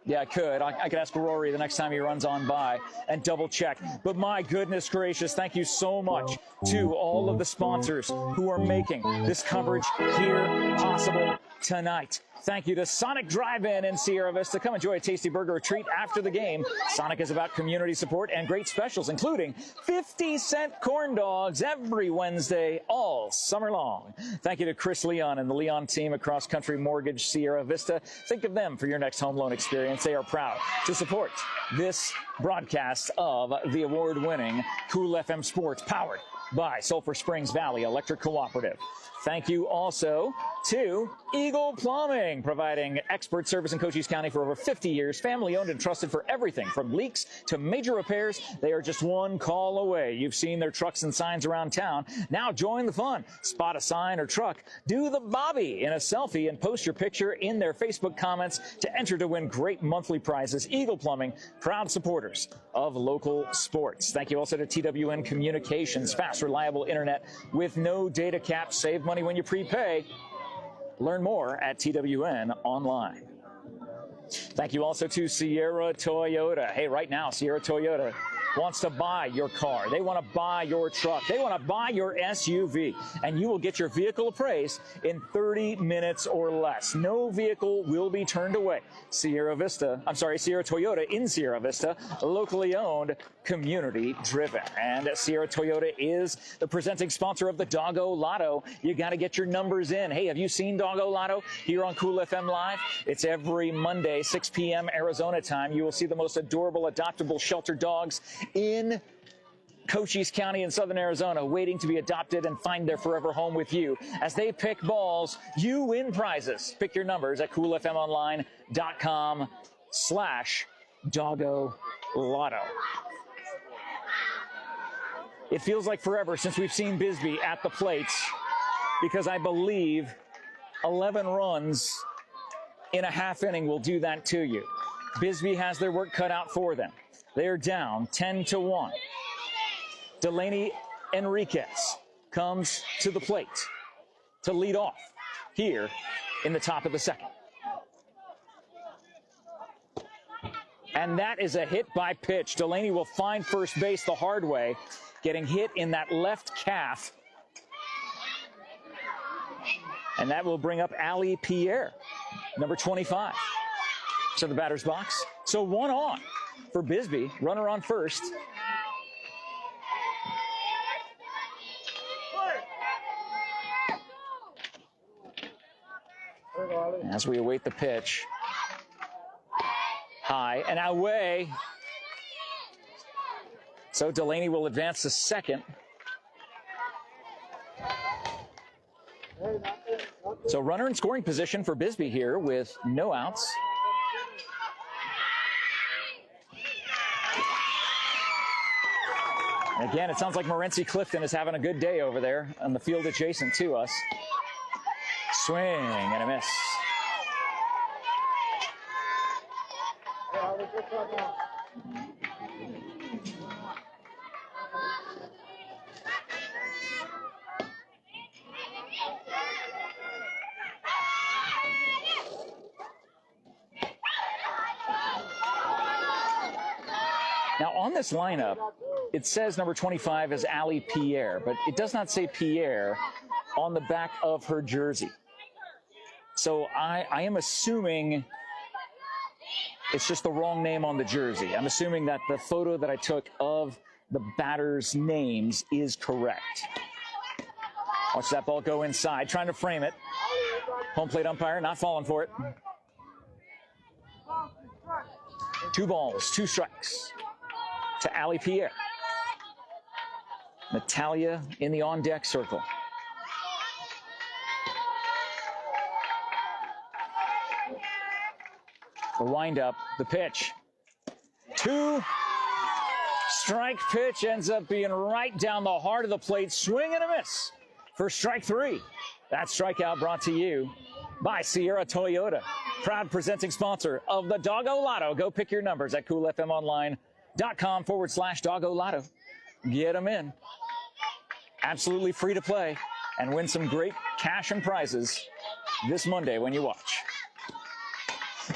Yeah, I could. I could ask Rory the next time he runs on by and double check. But my goodness gracious, thank you so much to all of the sponsors who are making this coverage here possible tonight. Thank you to Sonic Drive-In in Sierra Vista. Come enjoy a tasty burger or treat after the game. Sonic is about community support and great specials, including 50-cent corn dogs every Wednesday all summer long. Thank you to Chris Leon and the Leon team at Cross Country Mortgage Sierra Vista. Think of them for your next home loan experience. They are proud to support this broadcast of the award-winning Cool FM Sports, powered by Sulphur Springs Valley Electric Cooperative. Thank you also to Eagle Plumbing, providing expert service in Cochise County for over 50 years, family-owned and trusted for everything from leaks to major repairs. They are just one call away. You've seen their trucks and signs around town. Now join the fun. Spot a sign or truck, do the Bobby in a selfie, and post your picture in their Facebook comments to enter to win great monthly prizes. Eagle Plumbing, proud supporters of local sports. Thank you also to TWN Communications, fast, reliable internet with no data cap. Save money when you prepay. Learn more at TWN online. Thank you also to Sierra Toyota. Hey, right now, Sierra Toyota wants to buy your car. They want to buy your truck. They want to buy your SUV. And you will get your vehicle appraised in 30 minutes or less. No vehicle will be turned away. Sierra Toyota in Sierra Vista, locally owned, community driven. And Sierra Toyota is the presenting sponsor of the Doggo Lotto. You got to get your numbers in. Hey, have you seen Doggo Lotto here on Cool FM Live? It's every Monday, 6 p.m. Arizona time. You will see the most adorable, adoptable shelter dogs in Cochise County in southern Arizona, waiting to be adopted and find their forever home with you. As they pick balls, you win prizes. Pick your numbers at coolfmonline.com/Doggo Lotto. It feels like forever since we've seen Bisbee at the plates, because I believe 11 runs in a half inning will do that to you. Bisbee has their work cut out for them. They are down 10-1. Delaney Enriquez comes to the plate to lead off here in the top of the second. And that is a hit by pitch. Delaney will find first base the hard way, getting hit in that left calf. And that will bring up Ali Pierre, number 25, to the batter's box. So 1 on for Bisbee, runner on first. As we await the pitch, high and away. So Delaney will advance to second. So runner in scoring position for Bisbee here with no outs. Again, it sounds like Morency Clifton is having a good day over there on the field adjacent to us. Swing and a miss. Now, on this lineup, it says number 25 is Allie Pierre, but it does not say Pierre on the back of her jersey. So I am assuming it's just the wrong name on the jersey. I'm assuming that the photo that I took of the batters' names is correct. Watch that ball go inside, trying to frame it. Home plate umpire not falling for it. 2 balls, 2 strikes to Allie Pierre. Natalia in the on-deck circle. The windup, the pitch. 2 strike pitch ends up being right down the heart of the plate. Swing and a miss for strike 3. That strikeout brought to you by Sierra Toyota, proud presenting sponsor of the Doggo Lotto. Go pick your numbers at coolfmonline.com/Doggo Lotto. Get them in. Absolutely free to play and win some great cash and prizes this Monday when you watch.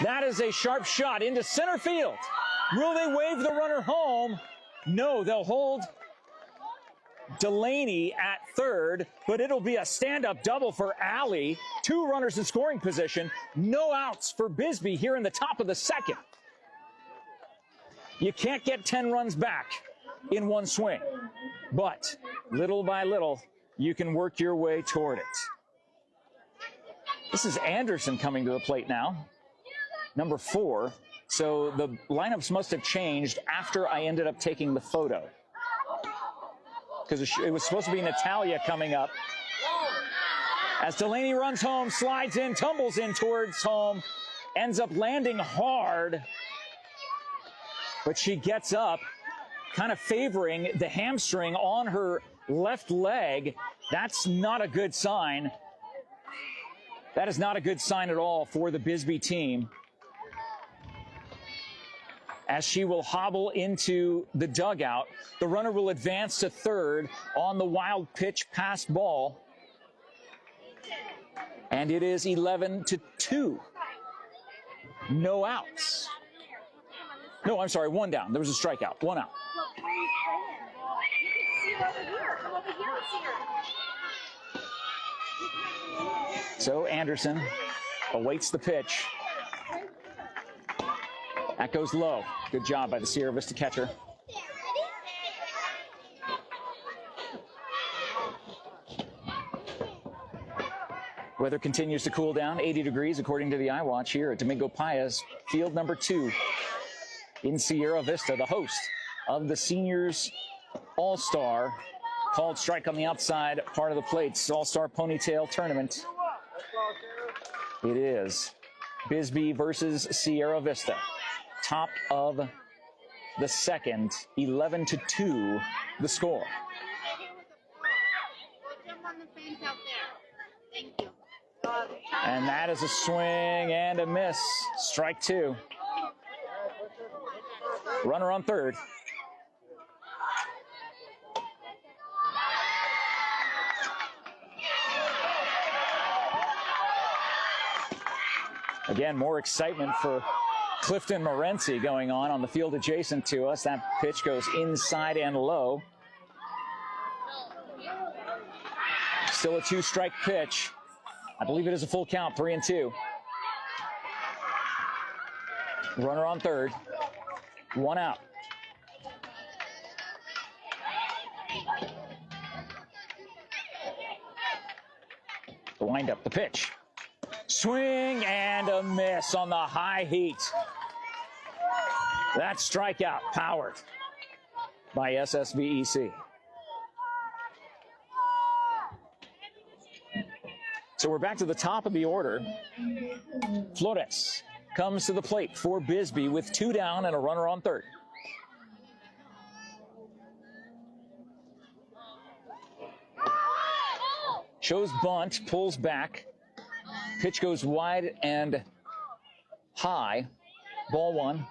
That is a sharp shot into center field. Will they wave the runner home? No, they'll hold Delaney at third, but it'll be a stand-up double for Allie. 2 runners in scoring position. No outs for Bisbee here in the top of the second. You can't get 10 runs back in one swing, but little by little, you can work your way toward it. This is Anderson coming to the plate now, number 4. So the lineups must have changed after I ended up taking the photo, because it was supposed to be Natalia coming up. As Delaney runs home, slides in, tumbles in towards home, ends up landing hard, but she gets up, kind of favoring the hamstring on her left leg. That's not a good sign. That is not a good sign at all for the Bisbee team, as she will hobble into the dugout. The runner will advance to third on the wild pitch pass ball. And it is 11-2. No outs. No, I'm sorry, 1 down. There was a strikeout. 1 out. So Anderson awaits the pitch. That goes low. Good job by the Sierra Vista catcher. Weather continues to cool down, 80 degrees according to the iWatch here at Domingo Paez, field number 2 in Sierra Vista, the host of the Seniors All-Star, called strike on the outside part of the plate's All-Star Ponytail tournament. It is Bisbee versus Sierra Vista. Top of the second, 11-2 the score. And that is a swing and a miss. Strike 2. Runner on third. Again, more excitement for Clifton Morency going on the field adjacent to us. That pitch goes inside and low. Still a 2-strike pitch. I believe it is a full count, 3-2. Runner on third. 1 out. The windup, the pitch. Swing and a miss on the high heat. That strikeout powered by SSVEC. So we're back to the top of the order. Flores comes to the plate for Bisbee with 2 down and a runner on third. Shows bunt, pulls back. Pitch goes wide and high. Ball 1.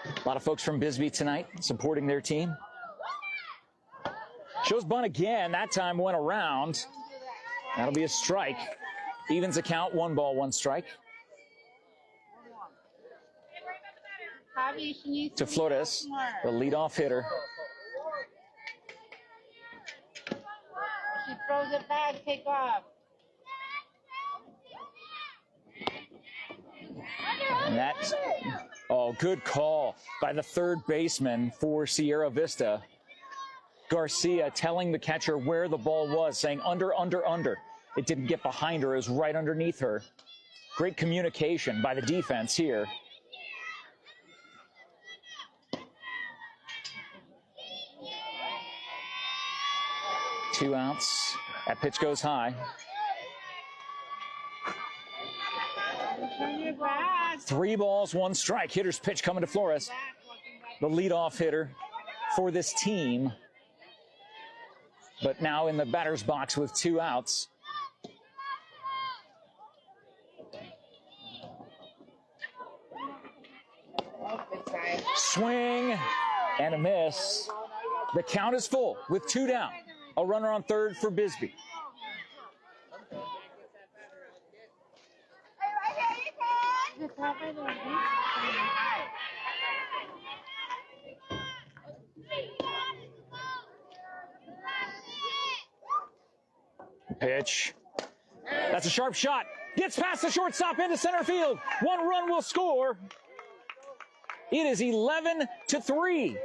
A lot of folks from Bisbee tonight supporting their team. Shows bunt again. That time went around. That'll be a strike. Evens the count, 1 ball, 1 strike. To Flores, the leadoff hitter. She throws it back, take off. And that's, oh, good call by the third baseman for Sierra Vista. Garcia telling the catcher where the ball was, saying under, under, under. It didn't get behind her, it was right underneath her. Great communication by the defense here. Two outs. That pitch goes high. 3 balls, 1 strike. Hitter's pitch coming to Flores, the leadoff hitter for this team. But now in the batter's box with 2 outs. Swing and a miss. The count is full with 2 down. A runner on third for Bisbee. Pitch. That's a sharp shot. Gets past the shortstop into center field. 1 run will score. It is 11-3.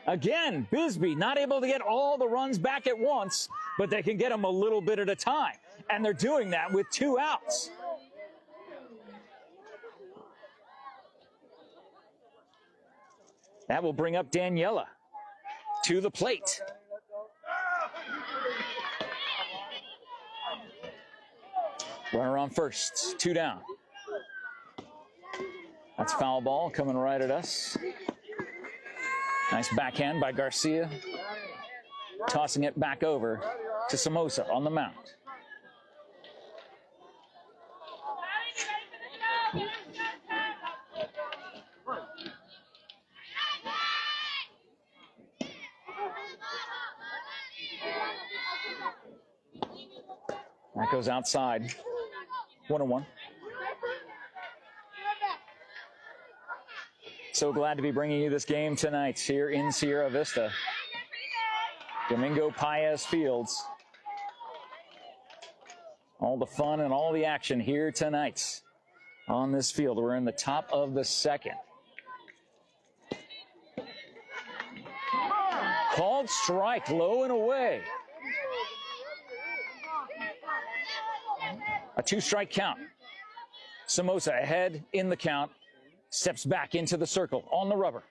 Again, Bisbee not able to get all the runs back at once, but they can get them a little bit at a time. And they're doing that with 2 outs. That will bring up Daniela to the plate. Runner on first, 2 down. That's foul ball coming right at us. Nice backhand by Garcia. Tossing it back over to Somoza on the mound. That goes outside. 1-1. So glad to be bringing you this game tonight here in Sierra Vista. Domingo Paez Fields. All the fun and all the action here tonight on this field. We're in the top of the 2nd. Called strike, low and away. A 2-strike count. Somoza ahead in the count. Steps back into the circle on the rubber.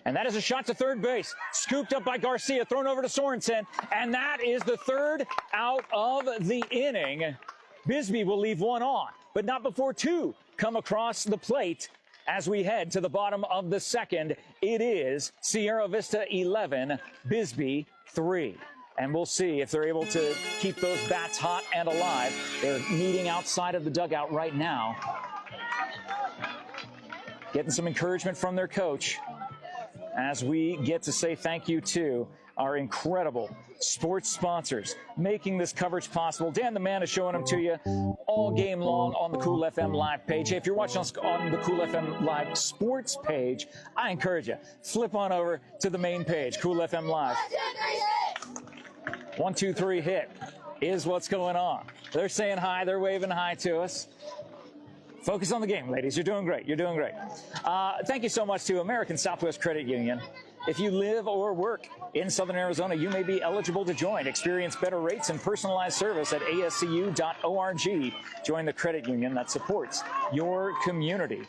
And that is a shot to third base. Scooped up by Garcia, thrown over to Sorensen. And that is the 3rd out of the inning. Bisbee will leave 1 on, but not before 2 come across the plate. As we head to the bottom of the 2nd, it is Sierra Vista 11, Bisbee 3. And we'll see if they're able to keep those bats hot and alive. They're meeting outside of the dugout right now. Getting some encouragement from their coach as we get to say thank you to our incredible sports sponsors making this coverage possible. Dan the Man is showing them to you all game long on the Cool FM Live page. Hey, if you're watching us on the Cool FM Live sports page, I encourage you, flip on over to the main page, Cool FM Live. 1, 2, 3 hit is what's going on. They're saying hi, they're waving hi to us. Focus on the game, ladies. You're doing great. You're doing great. Thank you so much to American Southwest Credit Union. If you live or work in Southern Arizona, you may be eligible to join. Experience better rates and personalized service at ascu.org. Join the credit union that supports your community.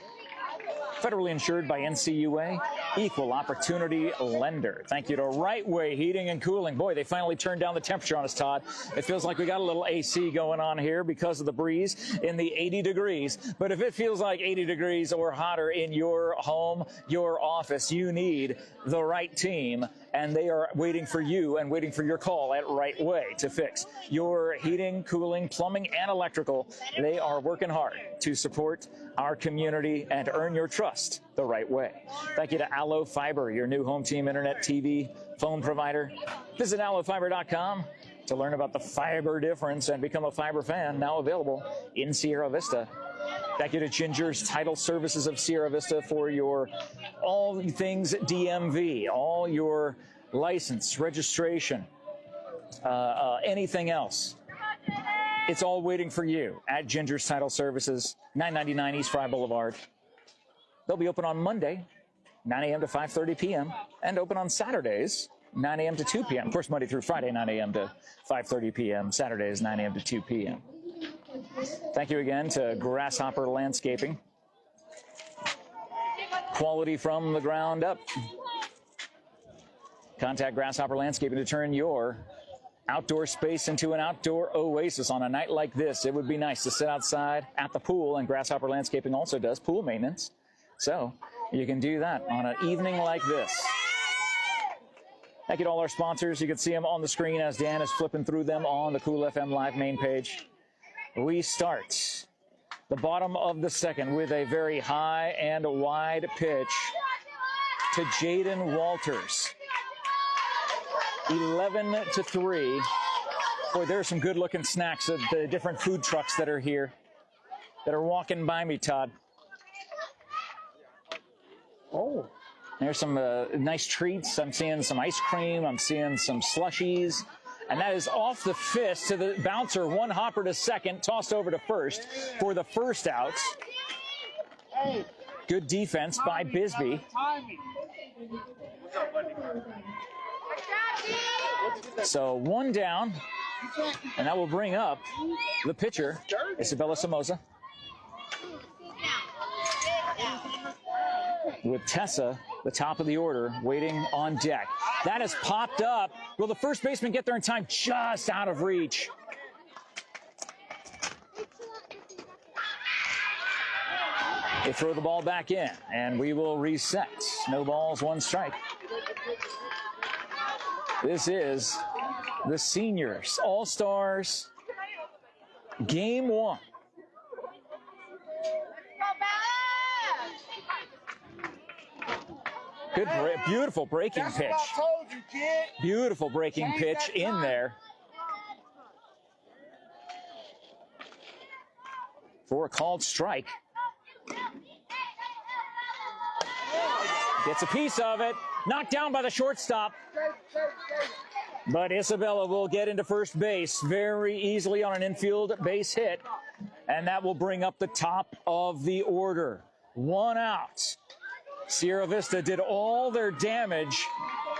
Federally insured by NCUA, equal opportunity lender. Thank you to Right Way Heating and Cooling. Boy, they finally turned down the temperature on us, Todd. It feels like we got a little AC going on here because of the breeze in the 80 degrees. But if it feels like 80 degrees or hotter in your home, your office, you need the right team and they are waiting for you and waiting for your call at Right Way to fix your heating, cooling, plumbing, and electrical. They are working hard to support our community and earn your trust the right way. Thank you to Allo Fiber, your new home team internet, TV, phone provider. Visit allofiber.com to learn about the fiber difference and become a fiber fan, now available in Sierra Vista. Thank you to Ginger's Title Services of Sierra Vista for your all things DMV, all your license, registration, anything else. It's all waiting for you at Ginger's Title Services, 999 East Fry Boulevard. They'll be open on Monday, 9 a.m. to 5:30 p.m., and open on Saturdays, 9 a.m. to 2 p.m. Of course, Monday through Friday, 9 a.m. to 5:30 p.m., Saturdays, 9 a.m. to 2 p.m. Thank you again to Grasshopper Landscaping. Quality from the ground up. Contact Grasshopper Landscaping to turn your outdoor space into an outdoor oasis on a night like this. It would be nice to sit outside at the pool, and Grasshopper Landscaping also does pool maintenance. So you can do that on an evening like this. Thank you to all our sponsors. You can see them on the screen as Dan is flipping through them on the Cool FM Live main page. We start the bottom of the second with a very high and wide pitch to Jaden Walters. 11-3. Boy, there's some good-looking snacks at the different food trucks that are here, that are walking by me, Todd. Oh, there's some nice treats. I'm seeing some ice cream. I'm seeing some slushies. And that is off the fist to the bouncer. One hopper to second, tossed over to first for the first out. Good defense by Bisbee. So one down, and that will bring up the pitcher, Isabella Somoza, with Tessa, the top of the order, waiting on deck. That has popped up. Will the first baseman get there in time? Just out of reach. They throw the ball back in, and we will reset. No balls, one strike. This is the Seniors All-Stars Game 1. Good, beautiful breaking pitch. Beautiful breaking pitch in there. For a called strike. Gets a piece of it. Knocked down by the shortstop. But Isabella will get into first base very easily on an infield base hit. And that will bring up the top of the order. One out. Sierra Vista did all their damage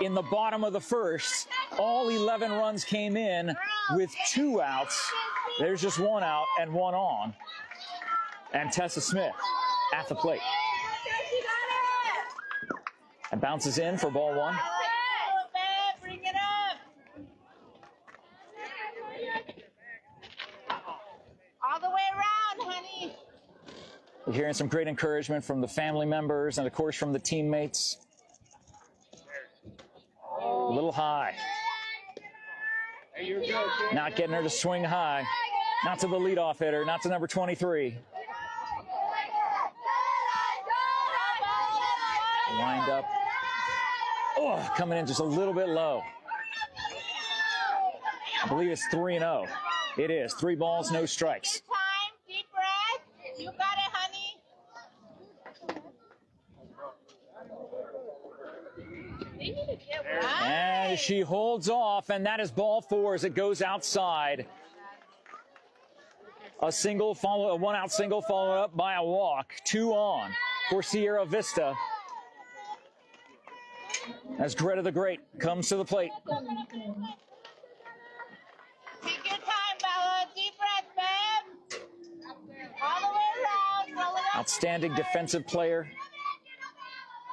in the bottom of the first. All 11 runs came in with 2 outs. There's just 1 out and 1 on. And Tessa Smith at the plate. And bounces in for ball 1. Bring it up. All the way around, honey. We're hearing some great encouragement from the family members and, of course, from the teammates. A little high. Not getting her to swing high. Not to the leadoff hitter, not to number 23. Wind up. Oh, coming in just a little bit low. I believe it's 3-0. It is. 3 balls, no strikes. Time, deep breath. You got it, honey. And she holds off, and that is ball 4 as it goes outside. A single, a 1-out single followed up by a walk. 2 on for Sierra Vista. As Greta the Great comes to the plate. Take your time, Bella. Deep breath, babe. All the way around. Roll it up. Outstanding defensive player.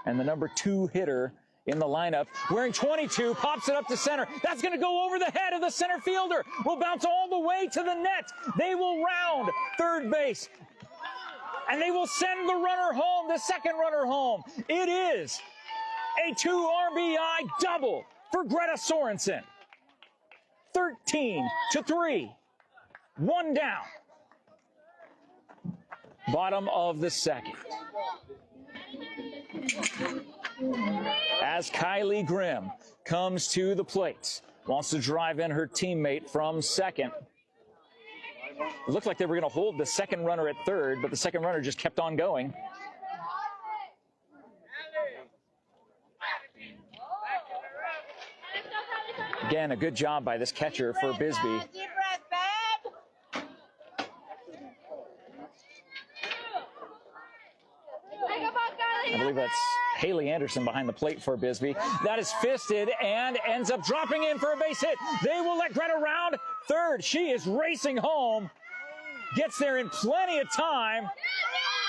And the number 2 hitter in the lineup, wearing 22, pops it up to center. That's going to go over the head of the center fielder. Will bounce all the way to the net. They will round third base. And they will send the runner home, the second runner home. It is A 2 RBI double for Greta Sorensen. 13-3. 1 down. Bottom of the second. As Kylie Grimm comes to the plate, wants to drive in her teammate from second. It looked like they were going to hold the second runner at third, but the second runner just kept on going. Again, a good job by this catcher for Bisbee. I believe that's Haley Anderson behind the plate for Bisbee. That is fisted and ends up dropping in for a base hit. They will let Greta round third. She is racing home. Gets there in plenty of time.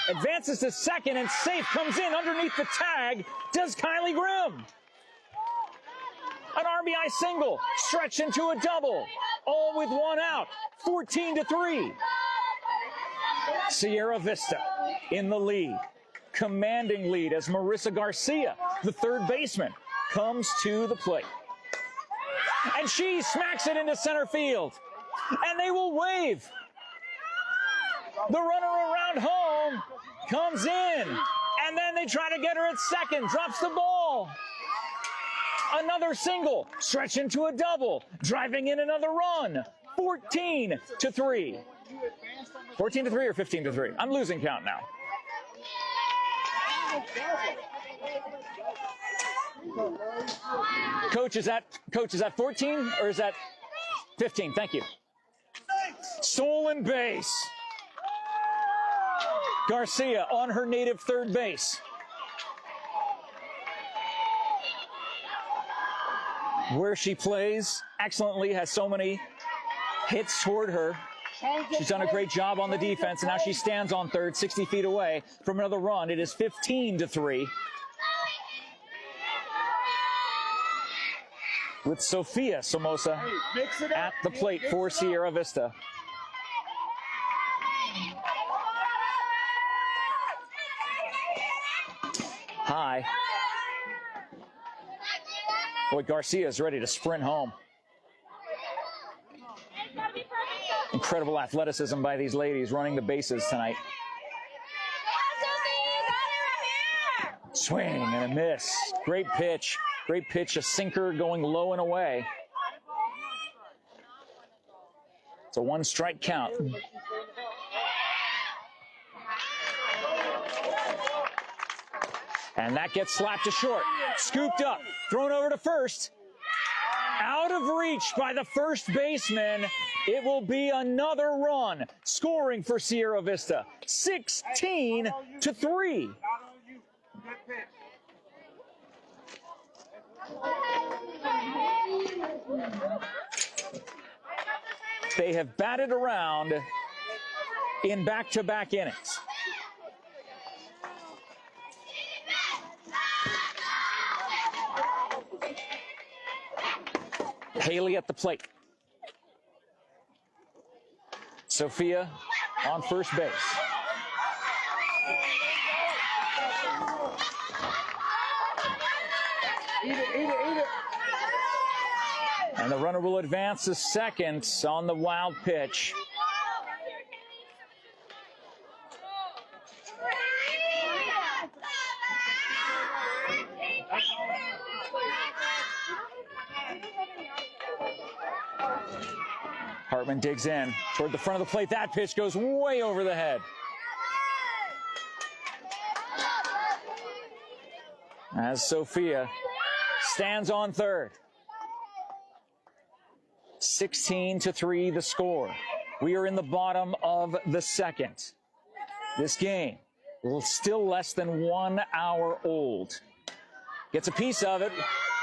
Advances to second and safe. Comes in underneath the tag. Does Kylie Grimm. An RBI single. Stretch into a double. All with 1 out. 14-3. Sierra Vista in the lead. Commanding lead as Marissa Garcia, the third baseman, comes to the plate. And she smacks it into center field. And they will wave. The runner around home comes in. And then they try to get her at second. Drops the ball. Another single. Stretch into a double. Driving in another run. 14-3. 14-3 or 15-3? I'm losing count now. Coach, is that 14 or is that 15? Thank you. Stolen base. Garcia on her native third base. Where she plays excellently, has so many hits toward her. She's done a great job on the defense, and now she stands on third, 60 feet away from another run. It is 15-3. With Sophia Somoza at the plate for Sierra Vista. High. Boy, Garcia is ready to sprint home. Incredible athleticism by these ladies running the bases tonight. Swing and a miss. Great pitch. Great pitch. A sinker going low and away. It's a 1-strike count. And that gets slapped to short. Scooped up. Thrown over to first. Out of reach by the first baseman. It will be another run. Scoring for Sierra Vista. 16-3. They have batted around in back-to-back innings. Haley at the plate. Sophia on first base. And the runner will advance to second on the wild pitch. Hartman digs in toward the front of the plate. That pitch goes way over the head. As Sophia stands on third. 16-3 the score. We are in the bottom of the second. This game still less than 1 hour old. Gets a piece of it,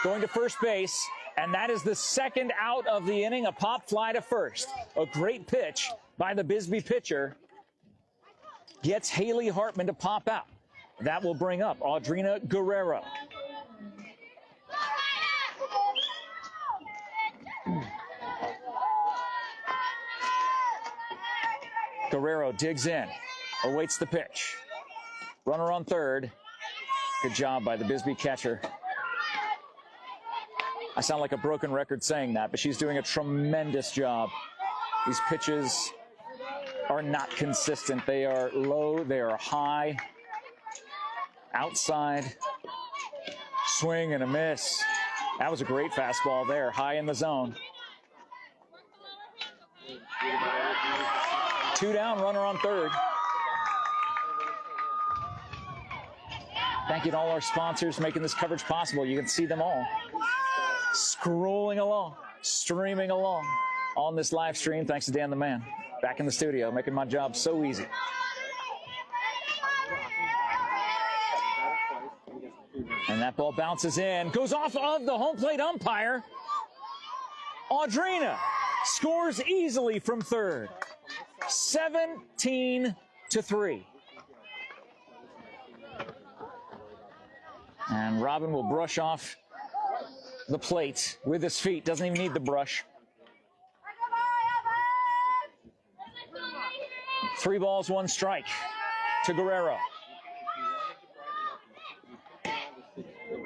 going to first base, and that is the second out of the inning, a pop fly to first. A great pitch by the Bisbee pitcher. Gets Haley Hartman to pop out. That will bring up Audrina Guerrero. Guerrero digs in, awaits the pitch. Runner on third. Good job by the Bisbee catcher. I sound like a broken record saying that, but she's doing a tremendous job. These pitches are not consistent. They are low, they are high, outside, swing and a miss. That was a great fastball there, high in the zone. 2 down, runner on third. Thank you to all our sponsors making this coverage possible. You can see them all scrolling along, streaming along on this live stream. Thanks to Dan the Man, back in the studio, making my job so easy. And that ball bounces in, goes off of the home plate umpire. Audrina scores easily from third, 17-3. And Robin will brush off the plate with his feet. Doesn't even need the brush. 3 balls, 1 strike to Guerrero.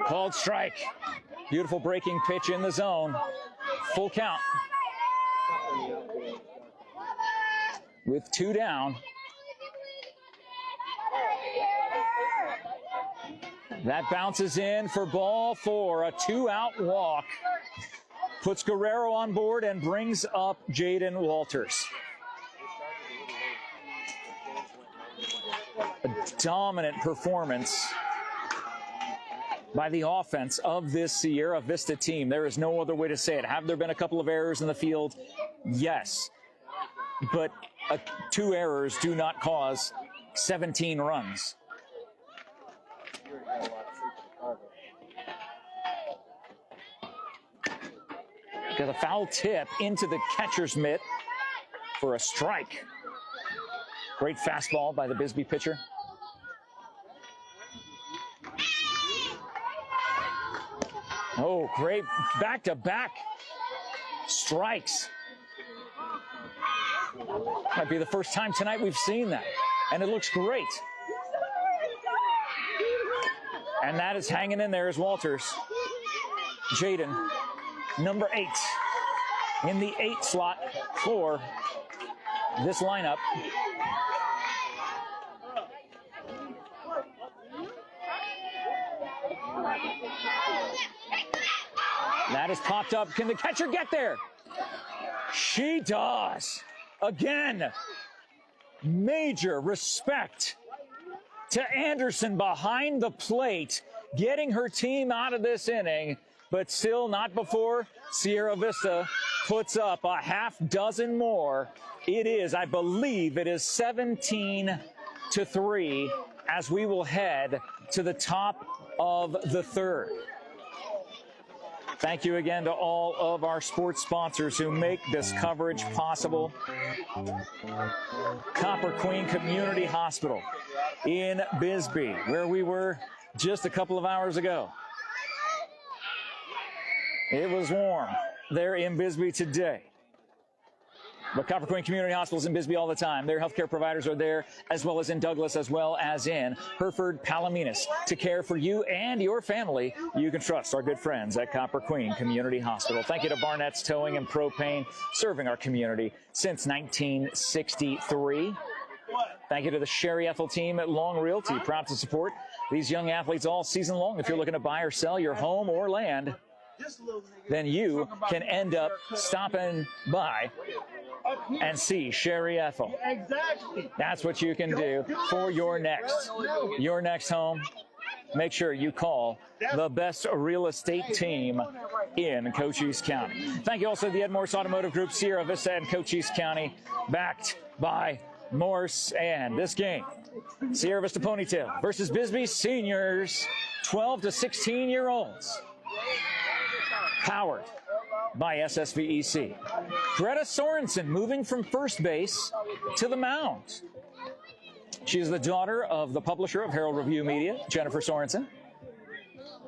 Called strike. Beautiful breaking pitch in the zone. Full count. With 2 down. That bounces in for ball 4, a 2-out walk. Puts Guerrero on board and brings up Jaden Walters. A dominant performance by the offense of this Sierra Vista team. There is no other way to say it. Have there been a couple of errors in the field? Yes. But 2 errors do not cause 17 runs. Got a foul tip into the catcher's mitt for a strike. Great fastball by the Bisbee pitcher. Oh, great back-to-back strikes. Might be the first time tonight we've seen that, and it looks great. And that is hanging in there as Walters. Jaden, number 8, in the 8 slot for this lineup. That is popped up. Can the catcher get there? She does. Again, major respect to Anderson behind the plate, getting her team out of this inning, but still not before Sierra Vista puts up a half dozen more. It is, I believe, it is 17-3 as we will head to the top of the third. Thank you again to all of our sports sponsors who make this coverage possible. Copper Queen Community Hospital in Bisbee, where we were just a couple of hours ago. It was warm there in Bisbee today. But Copper Queen Community Hospital is in Bisbee all the time. Their healthcare providers are there, as well as in Douglas, as well as in Hereford, Palominas, to care for you and your family. You can trust our good friends at Copper Queen Community Hospital. Thank you to BARNETT'S Towing and Propane, serving our community since 1963. Thank you to the Sherry EHTELL team at Long Realty, proud to support these young athletes all season long. If you're looking to buy or sell your home or land, then you can end up stopping by and see Sherry EHTELL. That's what you can do for your next home. Make sure you call the best real estate team in Cochise County. Thank you also to the MORSE Automotive Group, Sierra Vista and Cochise County, backed by Morse. And this game, Sierra Vista Ponytail versus Bisbee Seniors, 12 to 16-year-olds, powered by SSVEC. Greta Sorensen moving from first base to the mound. She is the daughter of the publisher of Herald Review Media, Jennifer Sorensen,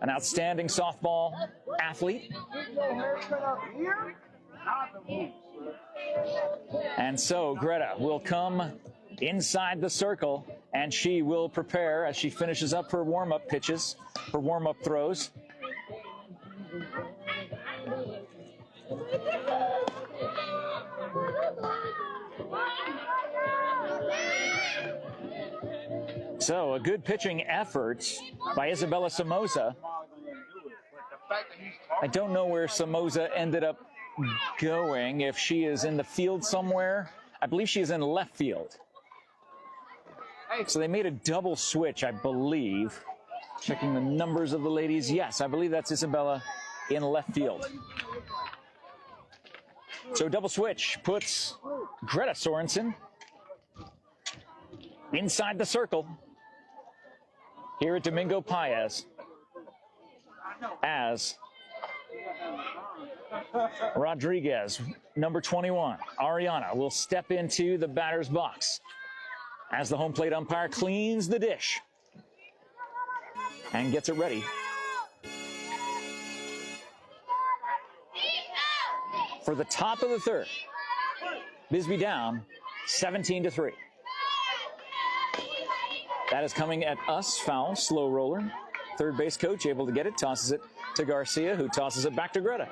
an outstanding softball athlete. And so Greta will come inside the circle, and she will prepare as she finishes up her warm-up pitches, her warm-up throws. So a good pitching effort by Isabella Somoza. I don't know where Somoza ended up going, if she is in the field somewhere. I believe she is in left field. So they made a double switch, I believe. Checking the numbers of the ladies. Yes, I believe that's Isabella in left field. So double switch puts Greta Sorensen inside the circle here at Domingo Paez, as Rodriguez, number 21, Ariana, will step into the batter's box as the home plate umpire cleans the dish and gets it ready for the top of the third. Bisbee down 17-3. That is coming at us, foul, slow roller. Third base coach able to get it, tosses it to Garcia, who tosses it back to Greta.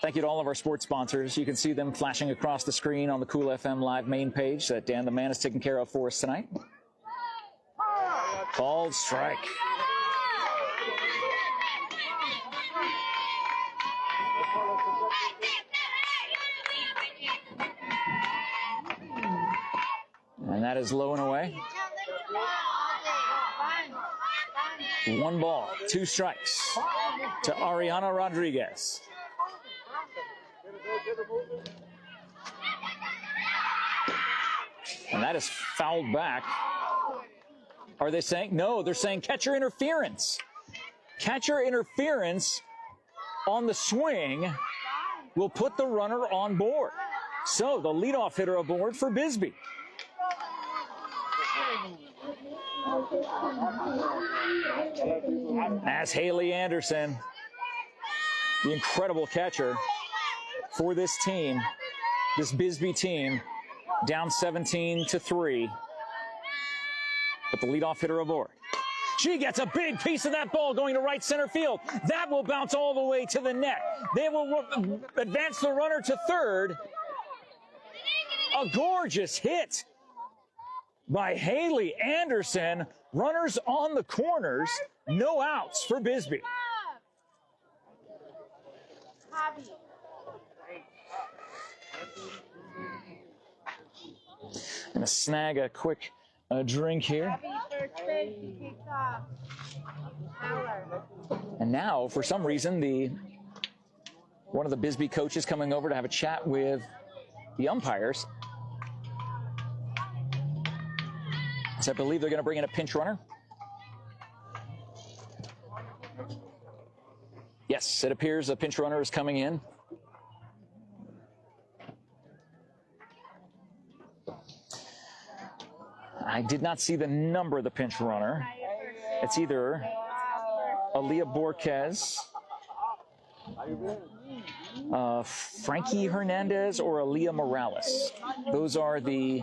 Thank you to all of our sports sponsors. You can see them flashing across the screen on the Cool FM Live main page that Dan the Man is taking care of for us tonight. Called strike. And that is low and away. 1 ball, 2 strikes to Ariana Rodriguez. And that is fouled back. Are they saying? No, they're saying catcher interference. Catcher interference on the swing will put the runner on board. So the leadoff hitter aboard for Bisbee. As Haley Anderson, the incredible catcher for this team, this Bisbee team, down 17-3. But the leadoff hitter aboard. She gets a big piece of that ball going to right center field. That will bounce all the way to the net. They will advance the runner to third. A gorgeous hit by Haley Anderson. Runners on the corners, no outs for Bisbee. Gonna snag a quick drink here. And now, for some reason, one of the Bisbee coaches coming over to have a chat with the umpires. So I believe they're going to bring in a pinch runner. Yes, it appears a pinch runner is coming in. I did not see the number of the pinch runner. It's either Aaliyah Borquez, Frankie Hernandez, or Aaliyah Morales. Those are the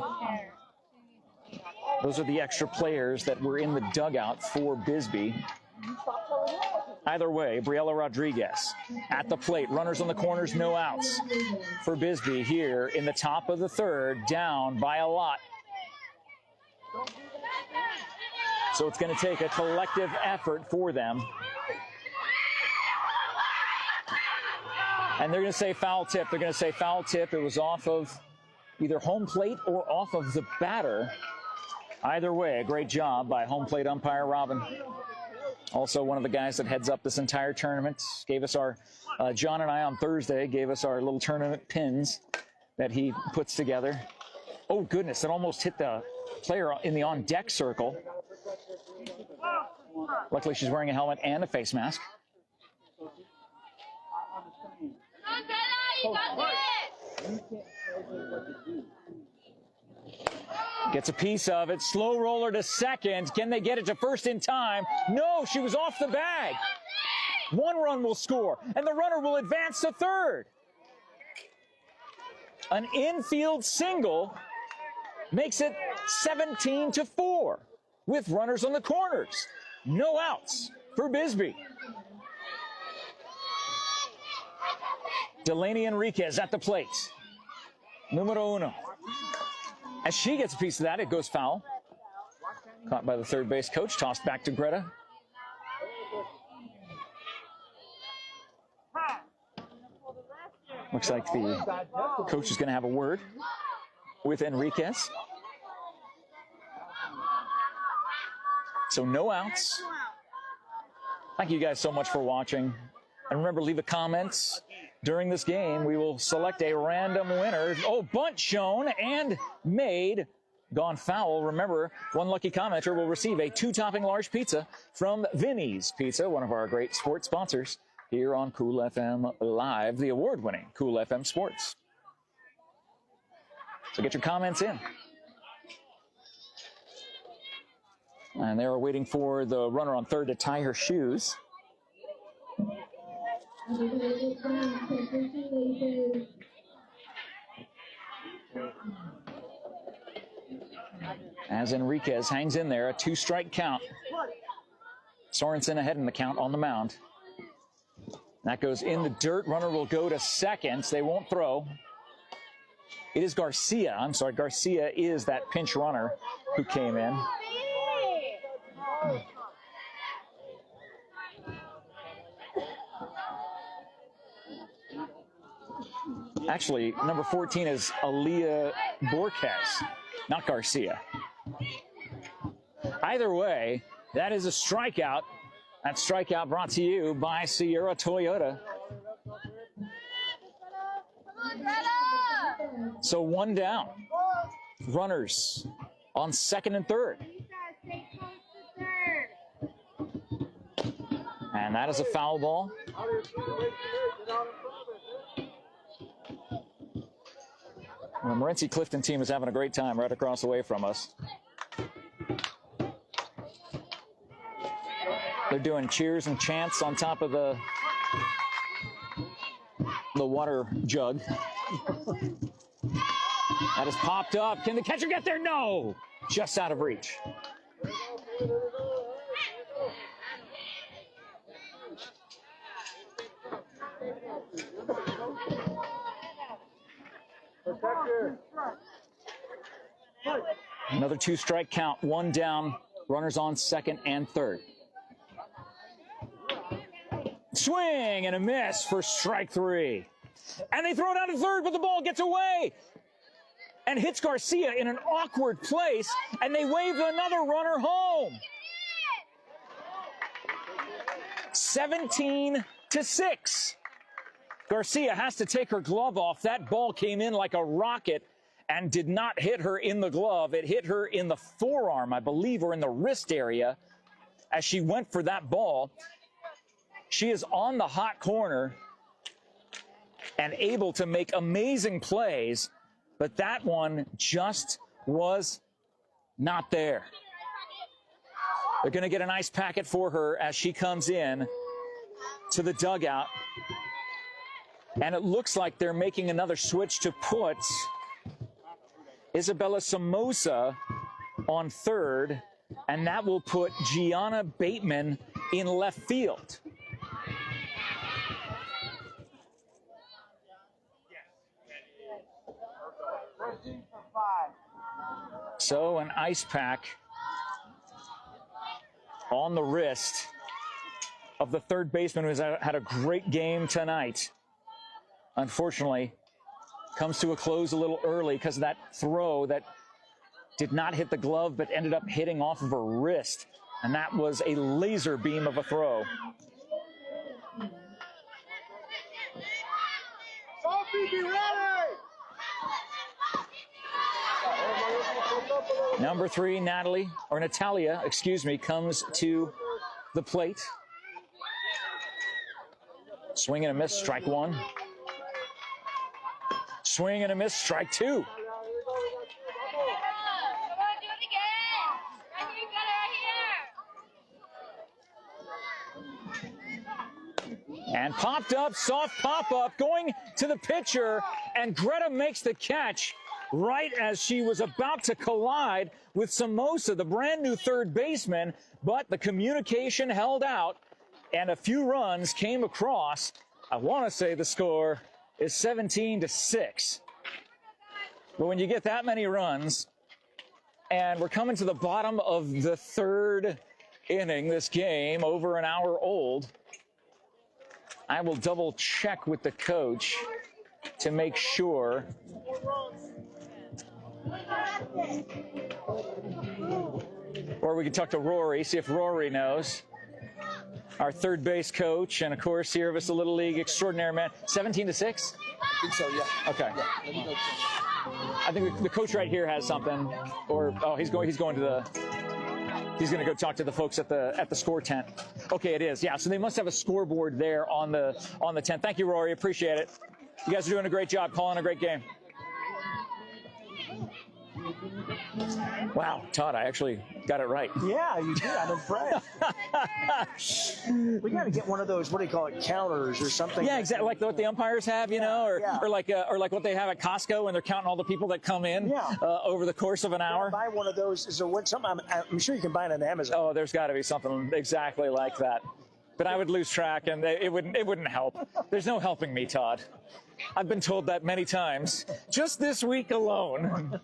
extra players that were in the dugout for Bisbee. Either way, Briella Rodriguez at the plate. Runners on the corners, no outs for Bisbee here in the top of the third, down by a lot. So it's going to take a collective effort for them. And they're going to say foul tip. They're going to say foul tip. It was off of either home plate or off of the batter. Either way, a great job by home plate umpire Robin. Also one of the guys that heads up this entire tournament. Gave us our, John and I on Thursday, gave us our little tournament pins that he puts together. Oh, goodness, it almost hit the player in the on-deck circle. Luckily, she's wearing a helmet and a face mask. Gets a piece of it. Slow roller to second. Can they get it to first in time? No, she was off the bag. 1 run will score, and the runner will advance to third. An infield single makes it 17-4 with runners on the corners. No outs for Bisbee. Delaney Enriquez at the plate. Numero uno. As she gets a piece of that, it goes foul. Caught by the third base coach, tossed back to Greta. Looks like the coach is going to have a word with Enriquez. So no outs. Thank you guys so much for watching. And remember, leave a comment. During this game, we will select a random winner. Oh, bunt shown and made. Gone foul. Remember, one lucky commenter will receive a 2-topping large pizza from Vinny's Pizza, one of our great sports sponsors here on Cool FM Live, the award-winning Cool FM Sports. So get your comments in. And they're waiting for the runner on third to tie her shoes. As Enriquez hangs in there, a 2-strike count. Sorensen ahead in the count on the mound. That goes in the dirt. Runner will go to second. They won't throw. It is Garcia. I'm sorry, Garcia is that pinch runner who came in. Actually, number 14 is Aaliyah Borges, not Garcia. Either way, that is a strikeout. That strikeout brought to you by Sierra Toyota. So one down. Runners on second and third. And that is a foul ball. The Morenci Clifton team is having a great time right across the way from us. They're doing cheers and chants on top of the water jug. That is popped up. Can the catcher get there? No! Just out of reach. Another 2-strike count, one down, runners on second and third. Swing and a miss for strike 3. And they throw it out to third, but the ball gets away and hits Garcia in an awkward place, and they wave another runner home. 17-6. Garcia has to take her glove off. That ball came in like a rocket and did not hit her in the glove. It hit her in the forearm, I believe, or in the wrist area as she went for that ball. She is on the hot corner and able to make amazing plays, but that one just was not there. They're going to get an ice packet for her as she comes in to the dugout. And it looks like they're making another switch to put Isabella Somoza on third, and that will put Gianna Bateman in left field. So an ice pack on the wrist of the third baseman who has had a great game tonight. Unfortunately, comes to a close a little early because of that throw that did not hit the glove but ended up hitting off of her wrist. And that was a laser beam of a throw. Number 3, Natalia, comes to the plate. Swing and a miss, strike 1. Swing and a miss, strike 2. And popped up, soft pop-up, going to the pitcher, and Greta makes the catch right as she was about to collide with Somoza, the brand new third baseman, but the communication held out, and a few runs came across. I want to say the score is 17-6. But when you get that many runs And we're coming to the bottom of the 3rd inning. This game, over an hour old. I will double check with the coach to make sure. Or we can talk to Rory, see if Rory knows. Our third base coach, and of course, here of us, a Little League extraordinary man. 17-6? I think so, yeah. Okay. Yeah. I think the coach right here has something. Or, oh, he's going to the. He's going to go talk to the folks at the score tent. Okay, it is. Yeah, so they must have a scoreboard there on the tent. Thank you, Rory. Appreciate it. You guys are doing a great job calling a great game. Wow, Todd, I actually got it right. Yeah, you did. I'm impressed. We got to get one of those, what do you call it, counters or something. Yeah, exactly, like what the umpires have, you know, or like what they have at Costco when they're counting all the people that come in over the course of an hour. Buy one of those. Is there something? I'm sure you can buy it on Amazon. Oh, there's got to be something exactly like that. But I would lose track, and it wouldn't help. There's no helping me, Todd. I've been told that many times, just this week alone.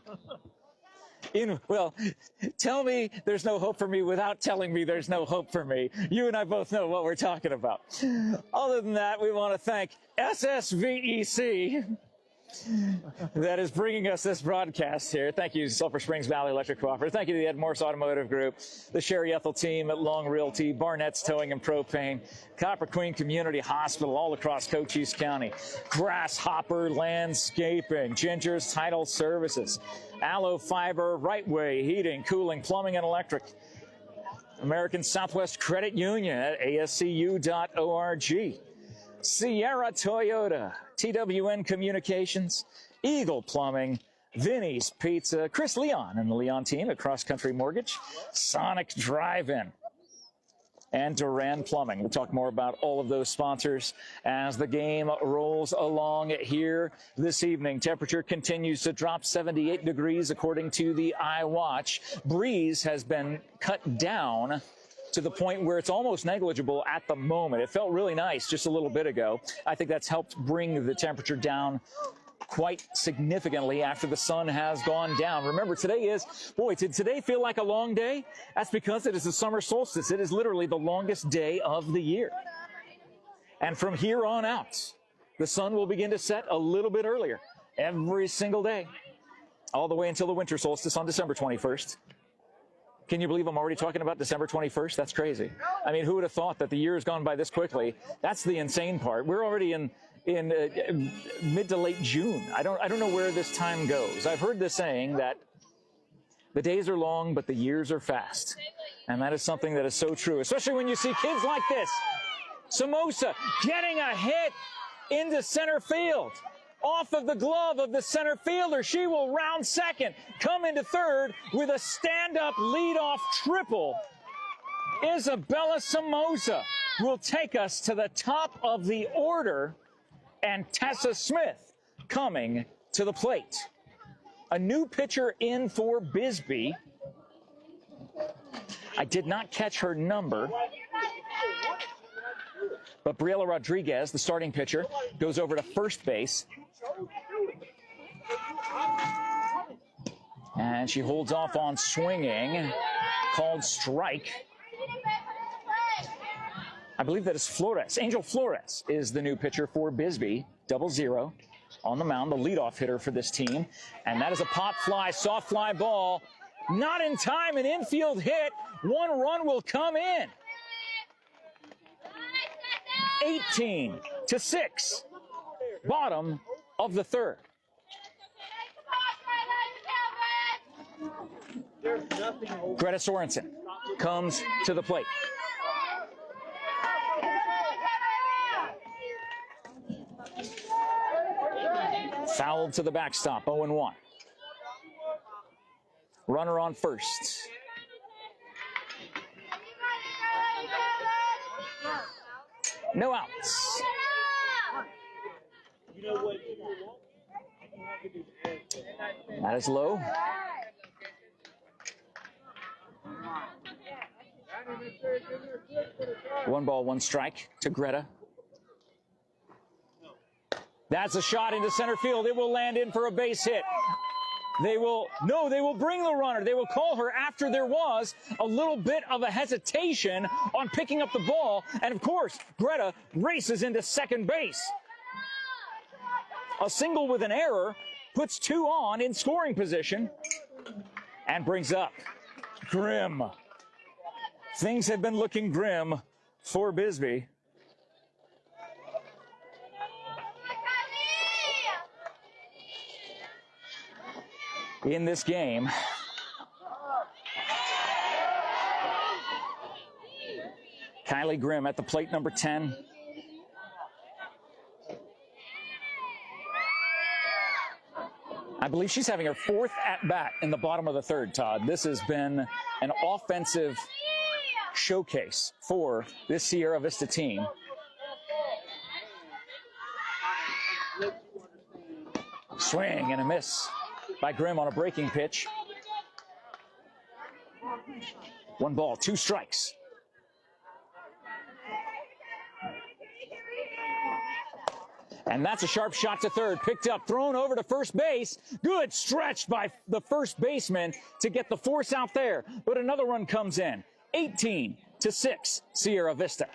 Well, tell me there's no hope for me without telling me there's no hope for me. You and I both know what we're talking about. Other than that, we want to thank SSVEC that is bringing us this broadcast here. Thank you, Sulphur Springs Valley Electric Cooperative. Thank you to the MORSE Automotive Group, the Sherry Ethel team at Long Realty, Barnett's Towing and Propane, Copper Queen Community Hospital all across Cochise County, Grasshopper Landscaping, Ginger's Title Services, Aloe Fiber, Right Way Heating, Cooling, Plumbing and Electric, American Southwest Credit Union at ascu.org, Sierra Toyota, TWN Communications, Eagle Plumbing, Vinny's Pizza, Chris Leon and the Leon team at Cross Country Mortgage, Sonic Drive-In, and Duran Plumbing. We'll talk more about all of those sponsors as the game rolls along here this evening. Temperature continues to drop 78 degrees according to the iWatch. Breeze has been cut down to the point where it's almost negligible at the moment. It felt really nice just a little bit ago. I think that's helped bring the temperature down quite significantly after the sun has gone down. Remember, today is, boy, did today feel like a long day? That's because it is the summer solstice. It is literally the longest day of the year. And from here on out, the sun will begin to set a little bit earlier every single day, all the way until the winter solstice on December 21st. Can you believe I'm already talking about December 21st? That's crazy. I mean, who would have thought that the year has gone by this quickly? That's the insane part. We're already in mid to late June. I don't know where this time goes. I've heard this saying that the days are long, but the years are fast. And that is something that is so true, especially when you see kids like this. Samosa getting a hit into center field. Off of the glove of the center fielder. She will round second, come into third with a stand-up leadoff triple. Isabella Samosa will take us to the top of the order, and Tessa Smith coming to the plate. A new pitcher in for Bisbee. I did not catch her number, but Briella Rodriguez, the starting pitcher, goes over to first base. And she holds off on swinging, called strike. I believe that is Flores. Angel Flores is the new pitcher for Bisbee, 0-0 on the mound, the leadoff hitter for this team. And that is a pop fly, soft fly ball. Not in time, an infield hit. One run will come in. 18-6, bottom of the third. Greta Sorensen comes to the plate. Fouled to the backstop, 0-1. Runner on first. No outs. That is low. One ball, one strike to Greta. That's a shot into center field. It will land in for a base hit. They will bring the runner. They will call her after there was a little bit of a hesitation on picking up the ball. And of course, Greta races into second base. A single with an error puts 2 on in scoring position and brings up Grim. Things have been looking grim for Bisbee. In this game. Kylie Grimm at the plate, number 10. I believe she's having her 4th at-bat in the bottom of the 3rd, Todd. This has been an offensive showcase for this Sierra Vista team. Swing and a miss by Grimm on a breaking pitch. 1 ball, 2 strikes. And that's a sharp shot to third. Picked up, thrown over to first base. Good stretch by the first baseman to get the force out there. But another run comes in. 18-6, Sierra Vista.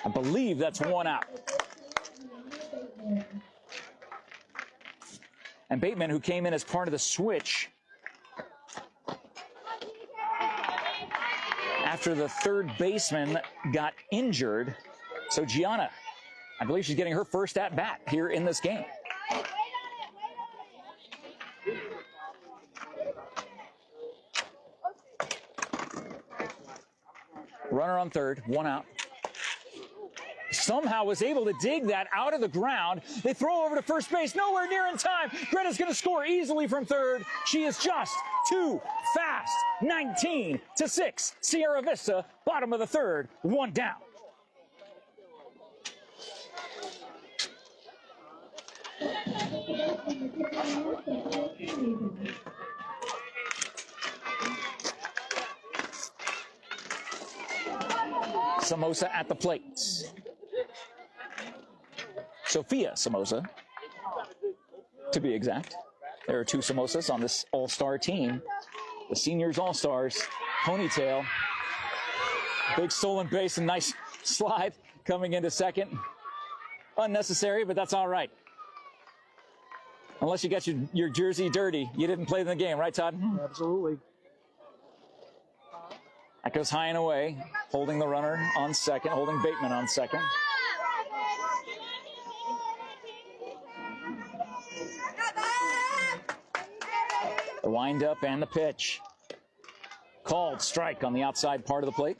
I believe that's 1 out. And Bateman, who came in as part of the switch after the third baseman got injured. So Gianna, I believe she's getting her first at-bat here in this game. Runner on third, 1 out. Somehow was able to dig that out of the ground. They throw over to first base, nowhere near in time. Greta's going to score easily from third. She is just too fast. 19-6, Sierra Vista, bottom of the 3rd, 1 down. Samosa at the plate. Sophia Samosa, to be exact. There are 2 Samosas on this all-star team. The seniors all-stars. Ponytail. Big stolen base and nice slide coming into second. Unnecessary, but that's all right. Unless you got your jersey dirty, you didn't play in the game, right, Todd? Absolutely. That goes high and away, holding the runner on second, holding Bateman on second. The windup and the pitch. Called strike on the outside part of the plate.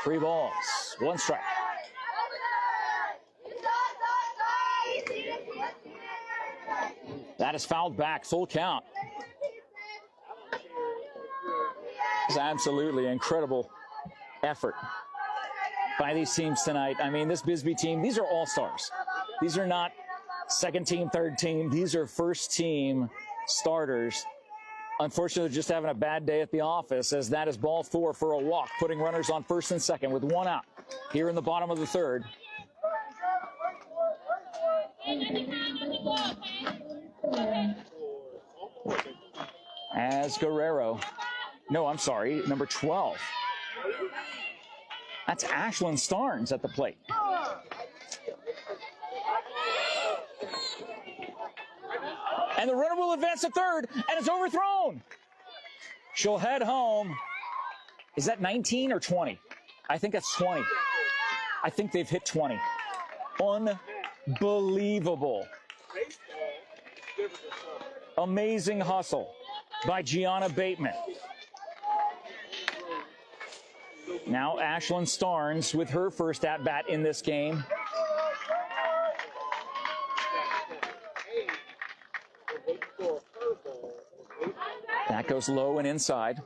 3 balls, 1 strike. That is fouled back, full count. It's absolutely incredible effort by these teams tonight. I mean, this Bisbee team, these are all-stars. These are not second team, third team. These are first team starters. Unfortunately, just having a bad day at the office, as that is ball 4 for a walk, putting runners on first and second with 1 out here in the bottom of the 3rd. As Guerrero, no, I'm sorry, number 12. That's Ashlyn Starnes at the plate. And the runner will advance to third, and it's overthrown. She'll head home. Is that 19 or 20? I think that's 20. I think they've hit 20. Unbelievable. Amazing hustle by Gianna Bateman. Now Ashlyn Starnes with her first at-bat in this game. That goes low and inside.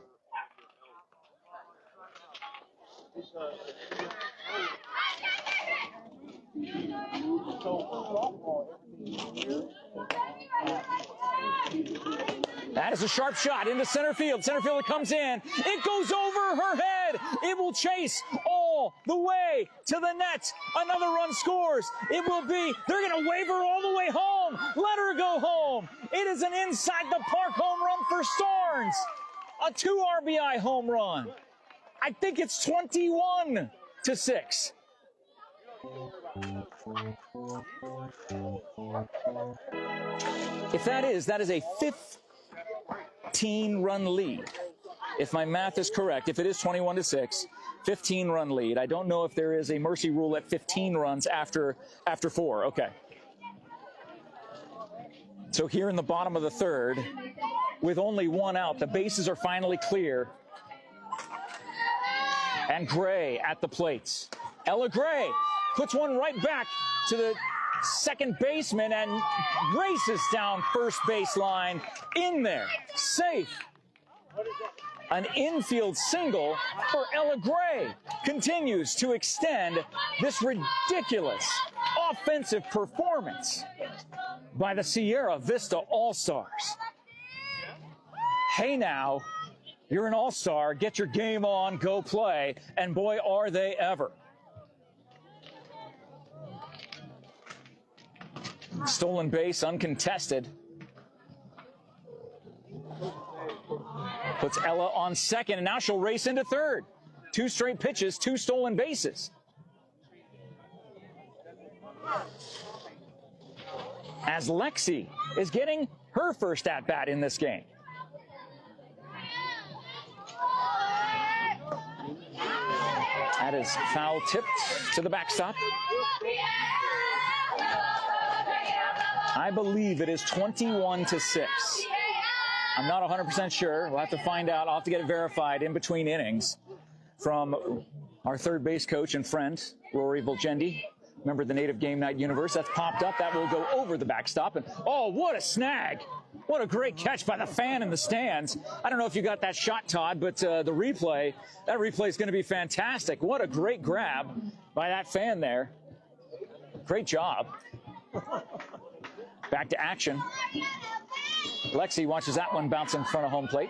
That is a sharp shot into center field. Center fielder comes in. It goes over her head. It will chase all the way to the net. Another run scores. It will be, they're going to wave her all the way home. Let her go home. It is an inside the park home run for Starnes. A 2 RBI home run. I think it's 21-6. If that is a 15-run lead. If my math is correct, if it is 21-6, 15-run lead. I don't know if there is a mercy rule at 15 runs after 4. Okay. So here in the bottom of the third, with only 1 out, the bases are finally clear. And Gray at the plates. Ella Gray puts one right back to the second baseman and races down first baseline. In there, safe. An infield single for Ella Gray continues to extend this ridiculous offensive performance by the Sierra Vista All-Stars. Hey now, you're an all-star, get your game on, go play, and boy, are they ever. Stolen base, uncontested. Puts Ella on second, and now she'll race into third. 2 straight pitches, 2 stolen bases. As Lexi is getting her first at-bat in this game. That is foul tipped to the backstop. I believe it is 21-6. I'm not 100% sure. We'll have to find out. I'll have to get it verified in between innings from our third base coach and friend, Rory Volgendi, member of the Native Game Night universe. That's popped up. That will go over the backstop. And oh, what a snag. What a great catch by the fan in the stands. I don't know if you got that shot, Todd, but that replay is going to be fantastic. What a great grab by that fan there. Great job. Back to action. Lexi watches that one bounce in front of home plate.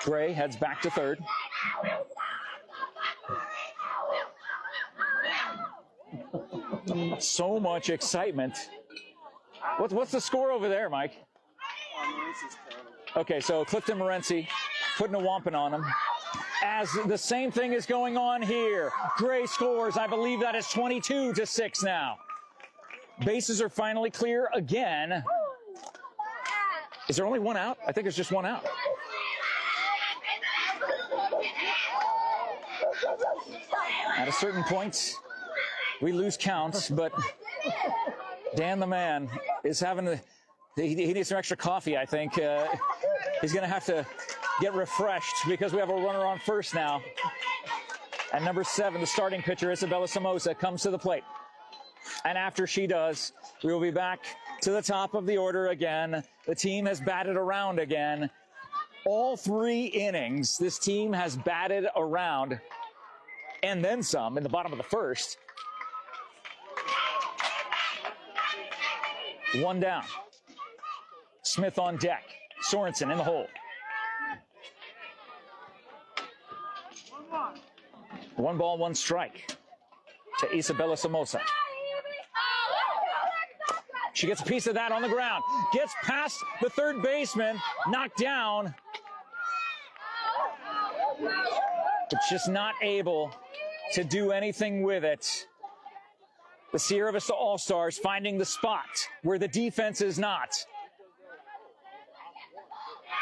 Gray heads back to third. So much excitement. What's the score over there, Mike? Okay, so Clifton Morency putting a whomping on him. As the same thing is going on here. Gray scores. I believe that is 22-6 now. Bases are finally clear again. Is there only 1 out? I think there's just 1 out. At a certain point, we lose counts, but Dan the man is having he needs some extra coffee, I think. He's going to have to get refreshed because we have a runner on first now. And number 7, the starting pitcher, Isabella Somoza, comes to the plate. And after she does, we will be back to the top of the order again. The team has batted around again. All 3 innings, this team has batted around, and then some in the bottom of the first. 1 down. Smith on deck. Sorensen in the hole. 1 ball, 1 strike to Isabella Somoza. She gets a piece of that on the ground. Gets past the third baseman. Knocked down. But just not able to do anything with it. The Sierra Vista All-Stars finding the spot where the defense is not.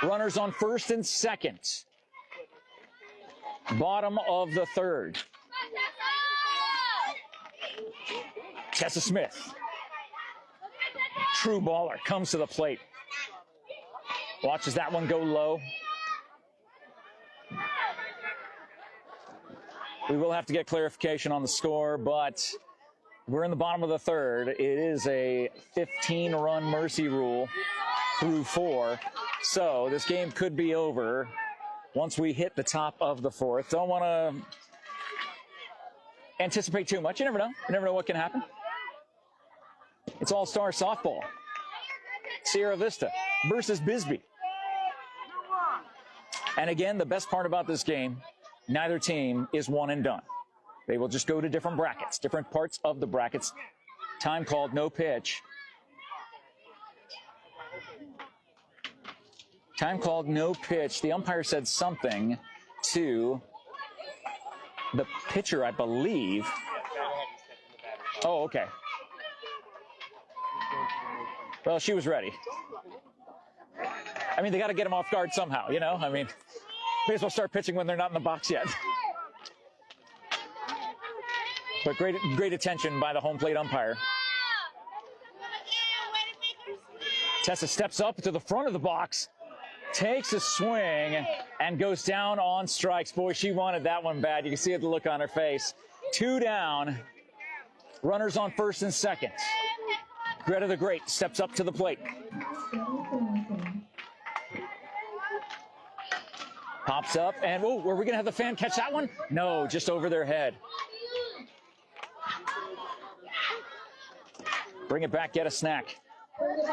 Runners on first and second. Bottom of the third. Tessa Smith. True baller, comes to the plate. Watches that one go low. We will have to get clarification on the score, but we're in the bottom of the third. It is a 15-run mercy rule through 4. So this game could be over once we hit the top of the 4th. Don't want to anticipate too much. You never know. You never know what can happen. It's all-star softball. Sierra Vista versus Bisbee. And again, the best part about this game, neither team is one and done. They will just go to different brackets, different parts of the brackets. Time called, no pitch. Time called, no pitch. The umpire said something to the pitcher, I believe. Oh, okay. Well, she was ready. I mean, they got to get them off guard somehow, you know? I mean, may as well start pitching when they're not in the box yet. But great attention by the home plate umpire. Tessa steps up to the front of the box, takes a swing, and goes down on strikes. Boy, she wanted that one bad. You can see the look on her face. 2 down. Runners on first and second. Greta the Great steps up to the plate. Pops up, and oh, were we going to have the fan catch that one? No, just over their head. Bring it back, get a snack. It's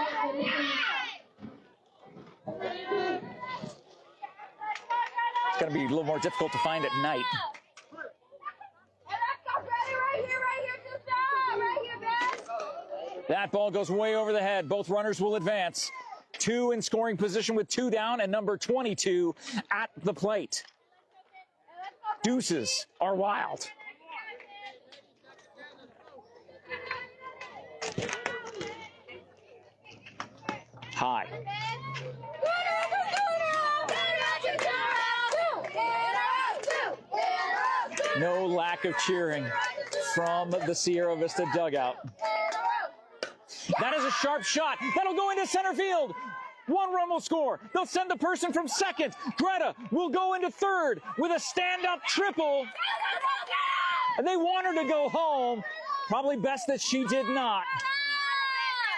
going to be a little more difficult to find at night. That ball goes way over the head. Both runners will advance. 2 in scoring position with 2 down and number 22 at the plate. Deuces are wild. High. No lack of cheering from the Sierra Vista dugout. That is a sharp shot. That'll go into center field. 1 run will score. They'll send the person from second. Greta will go into third with a stand-up triple. And they want her to go home. Probably best that she did not.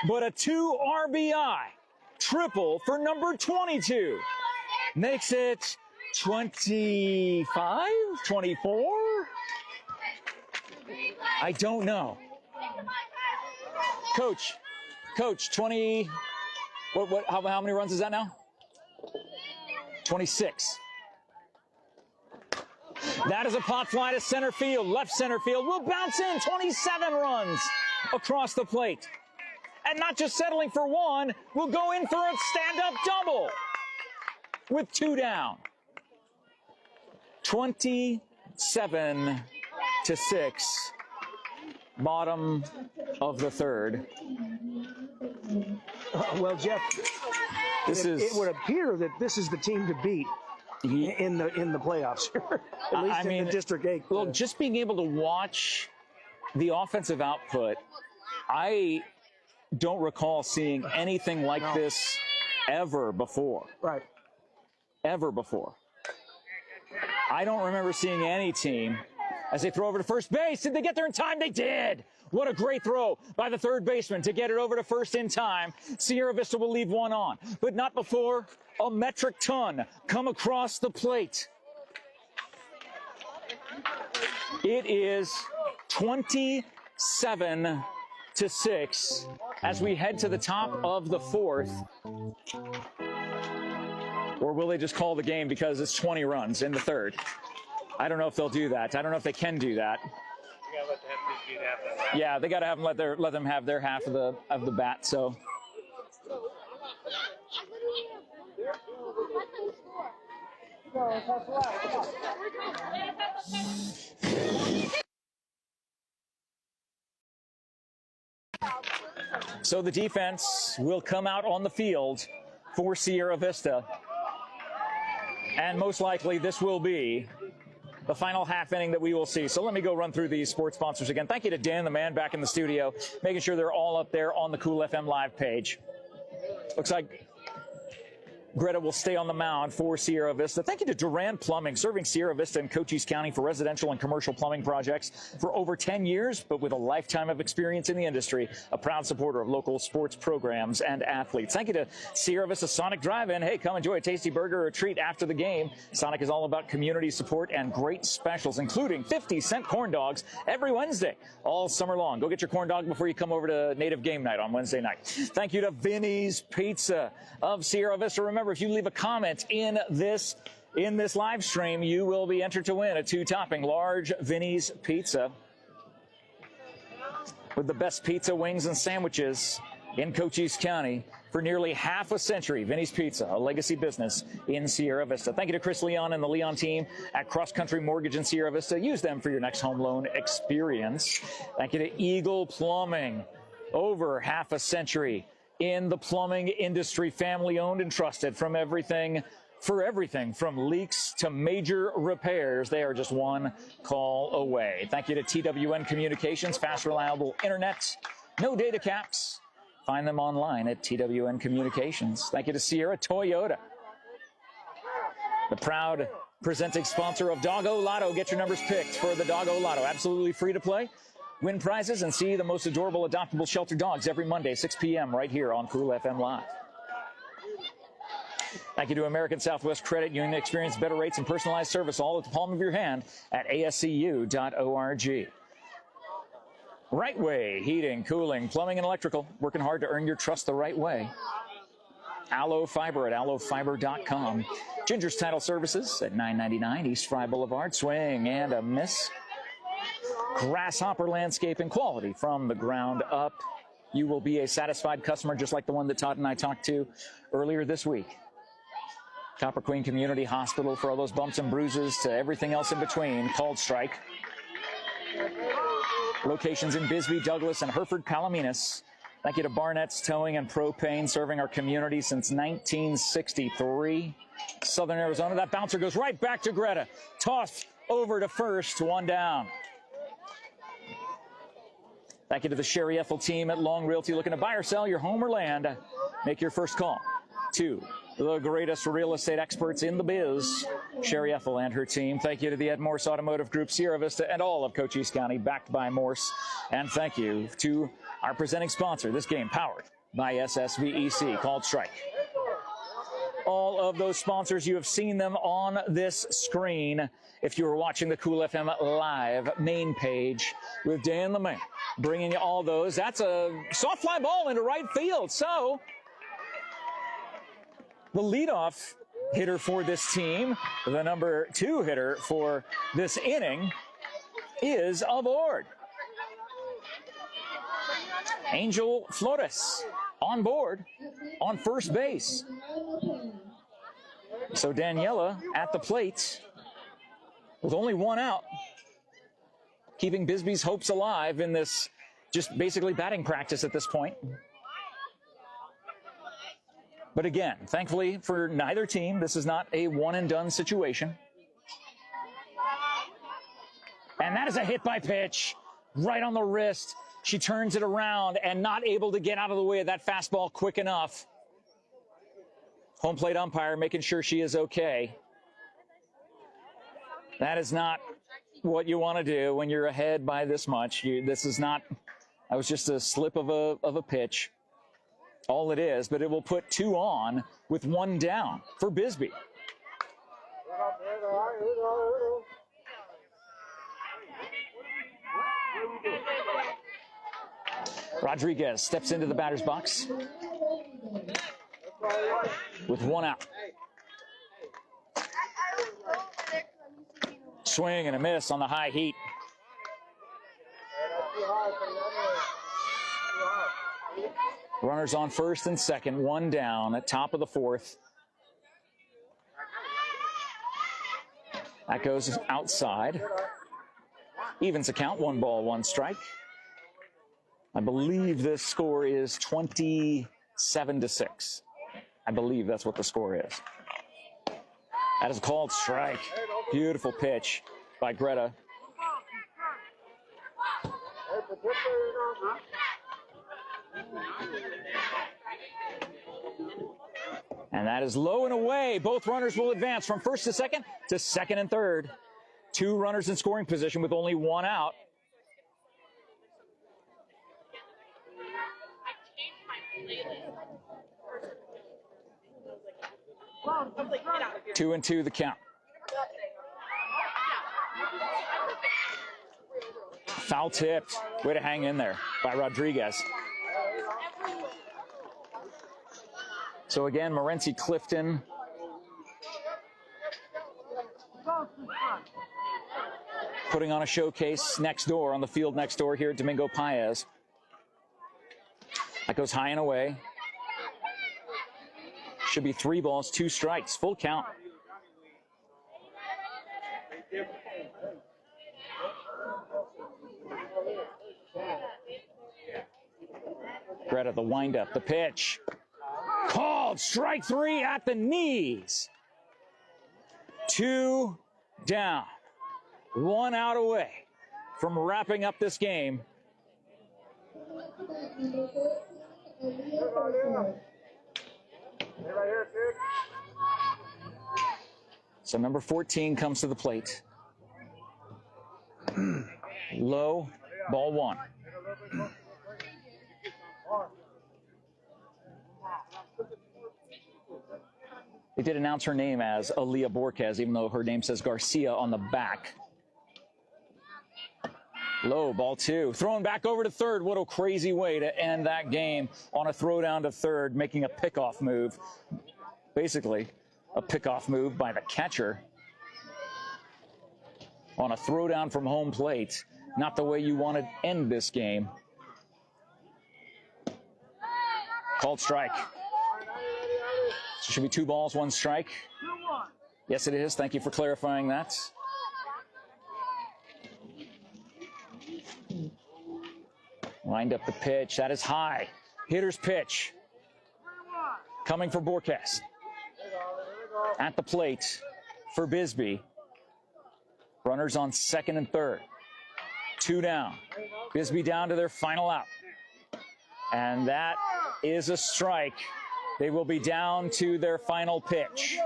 But a 2 RBI triple for number 22. Makes it 25, 24? I don't know. Coach, 20, how many runs is that now? 26. That is a pop fly to center field. Left center field will bounce in. 27 runs across the plate. And not just settling for 1, will go in for a stand-up double with 2 down. 27-6. Bottom of the third. Well, Jeff, it would appear that this is the team to beat in the playoffs, at least in the District 8. Well, just being able to watch the offensive output, I don't recall seeing anything like this ever before. Right. Ever before. I don't remember seeing any team. As they throw over to first base, did they get there in time? They did. What a great throw by the third baseman to get it over to first in time. Sierra Vista will leave 1 on, but not before a metric ton come across the plate. It is 27-6 as we head to the top of the 4th. Or will they just call the game because it's 20 runs in the 3rd? I don't know if they'll do that. I don't know if they can do that. Yeah, they got to have them let them have their half of the bat. So. So the defense will come out on the field for Sierra Vista. And most likely this will be the final half inning that we will see. So let me go run through these sports sponsors again. Thank you to Dan the man back in the studio, making sure they're all up there on the Cool FM Live page. Looks like Greta will stay on the mound for Sierra Vista. Thank you to Duran Plumbing, serving Sierra Vista and Cochise County for residential and commercial plumbing projects for over 10 years, but with a lifetime of experience in the industry, a proud supporter of local sports programs and athletes. Thank you to Sierra Vista Sonic Drive-In. Hey, come enjoy a tasty burger or a treat after the game. Sonic is all about community support and great specials, including 50-cent corn dogs every Wednesday, all summer long. Go get your corn dog before you come over to Native Game Night on Wednesday night. Thank you to Vinny's Pizza of Sierra Vista. Remember, if you leave a comment in this in this live stream, you will be entered to win a 2-topping large Vinny's pizza with the best pizza, wings, and sandwiches in Cochise County for nearly half a century. Vinny's Pizza, a legacy business in Sierra Vista. Thank you to Chris Leon and the Leon team at Cross Country Mortgage in Sierra Vista. Use them for your next home loan experience. Thank you to Eagle Plumbing, over half a century in the plumbing industry, family owned and trusted from everything from leaks to major repairs. They are just one call away. Thank you to TWN Communications, fast, reliable internet, no data caps. Find them online at TWN Communications. Thank you to Sierra Toyota, the proud presenting sponsor of Doggo Lotto. Get your numbers picked for the Doggo Lotto. Absolutely free to play. Win prizes and see the most adorable adoptable shelter dogs every Monday, 6 p.m. right here on Cool FM Live. Thank you to American Southwest Credit Union. Experience better rates and personalized service all at the palm of your hand at ascu.org. Right Way Heating, Cooling, Plumbing, and Electrical. Working hard to earn your trust the right way. Aloe Fiber at aloefiber.com. Ginger's Title Services at 999 East Fry Boulevard. Swing and a miss. Grasshopper Landscaping, quality from the ground up. You will be a satisfied customer just like the one that Todd and I talked to earlier this week. Copper Queen Community Hospital, for all those bumps and bruises to everything else in between. Called strike. Locations in Bisbee, Douglas, and Hereford, Palominas. Thank you to Barnett's Towing and Propane, serving our community since 1963. Southern Arizona. That bouncer goes right back to Greta. Toss over to first, one down. Thank you to the Sherry Ethel team at Long Realty. Looking to buy or sell your home or land? Make your first call to the greatest real estate experts in the biz, Sherry Ethel and her team. Thank you to the MORSE Automotive Group, Sierra Vista, and all of Cochise County, backed by MORSE. And thank you to our presenting sponsor, this game powered by SSVEC, called Strike. All of those sponsors, you have seen them on this screen. If you were watching the Cool FM Live main page with Dan the Man, bringing you all those. That's a soft fly ball into right field. So the leadoff hitter for this team, the number 2 hitter for this inning, is aboard. Angel Flores on board on first base. So Daniela at the plate with only 1 out, keeping Bisbee's hopes alive in this just basically batting practice at this point. But again, thankfully for neither team, this is not a one-and-done situation. And that is a hit by pitch, right on the wrist. She turns it around and not able to get out of the way of that fastball quick enough. Home plate umpire making sure she is okay. That is not what you want to do when you're ahead by this much. This is not, that was just a slip of a pitch. All it is, but it will put 2 on with 1 down for Bisbee. Rodriguez steps into the batter's box with 1 out. Swing and a miss on the high heat. Runners on first and second, 1 down at top of the 4th. That goes outside. Evens the count, 1 ball, 1 strike. I believe this score is 27-6. I believe that's what the score is. That is a called strike. Beautiful pitch by Greta. And that is low and away. Both runners will advance from first to second and third. 2 runners in scoring position with only 1 out. Two and 2 the count. Foul tipped. Way to hang in there by Rodriguez. So again, Morency Clifton putting on a showcase next door, on the field next door here at Domingo Paez. That goes high and away. Should be 3 balls, 2 strikes, full count. Greta, the windup, the pitch. Called, strike 3 at the knees. 2 down. 1 out away from wrapping up this game. So number 14 comes to the plate. Low, ball 1. They did announce her name as Aaliyah Borquez, even though her name says Garcia on the back. Low, ball 2. Thrown back over to third. What a crazy way to end that game on a throw down to third, making a pickoff move. Basically, a pickoff move by the catcher on a throw down from home plate. Not the way you want to end this game. Called strike. So should be 2 balls, 1 strike. Yes, it is. Thank you for clarifying that. Lined up the pitch. That is high. Hitter's pitch. Coming for Borquez. At the plate for Bisbee. Runners on second and third. 2 down. Bisbee down to their final out. And that is a strike. They will be down to their final pitch.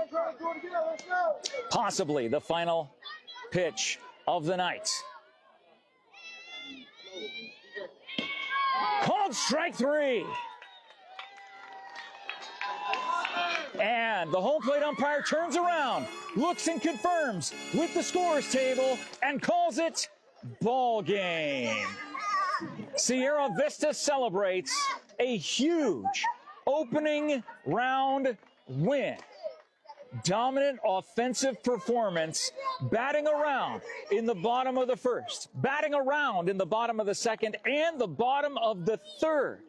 Possibly the final pitch of the night. Called strike 3. And the home plate umpire turns around, looks and confirms with the scorer's table, and calls it ball game. Sierra Vista celebrates a huge opening round win. Dominant offensive performance, batting around in the bottom of the first, batting around in the bottom of the second, and the bottom of the third.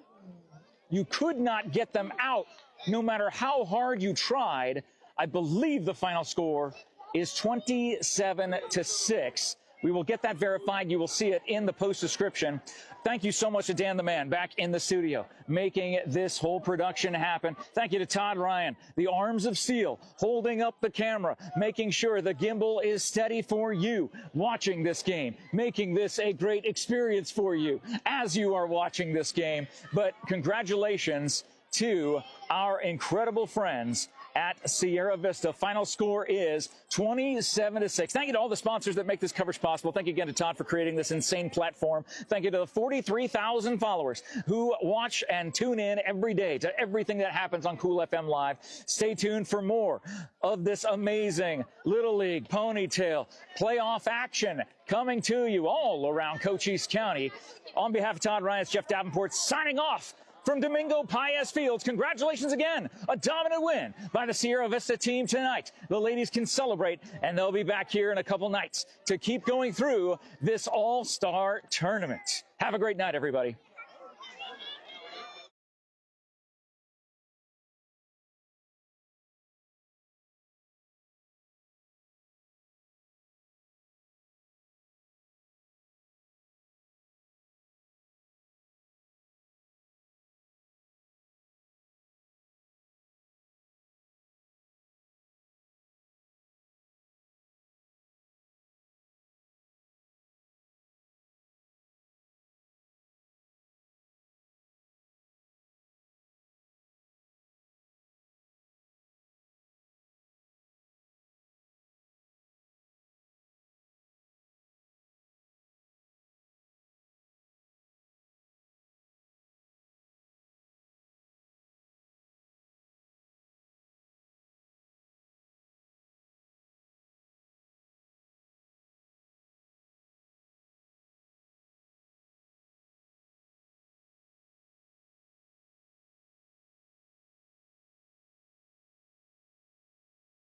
You could not get them out no matter how hard you tried. I believe the final score is 27-6. We will get that verified. You will see it in the post description. Thank you so much to Dan the Man back in the studio, making this whole production happen. Thank you to Todd Ryan, the arms of steel, holding up the camera, making sure the gimbal is steady for you watching this game, making this a great experience for you as you are watching this game. But congratulations to our incredible friends at Sierra Vista. Final score is 27-6. Thank you to all the sponsors that make this coverage possible. Thank you again to Todd for creating this insane platform. Thank you to the 43,000 followers who watch and tune in every day to everything that happens on Cool FM Live. Stay tuned for more of this amazing Little League Ponytail playoff action coming to you all around Cochise County. On behalf of Todd Ryan, it's Jeff Davenport signing off from Domingo Paez Fields. Congratulations again. A dominant win by the Sierra Vista team tonight. The ladies can celebrate, and they'll be back here in a couple nights to keep going through this all-star tournament. Have a great night, everybody.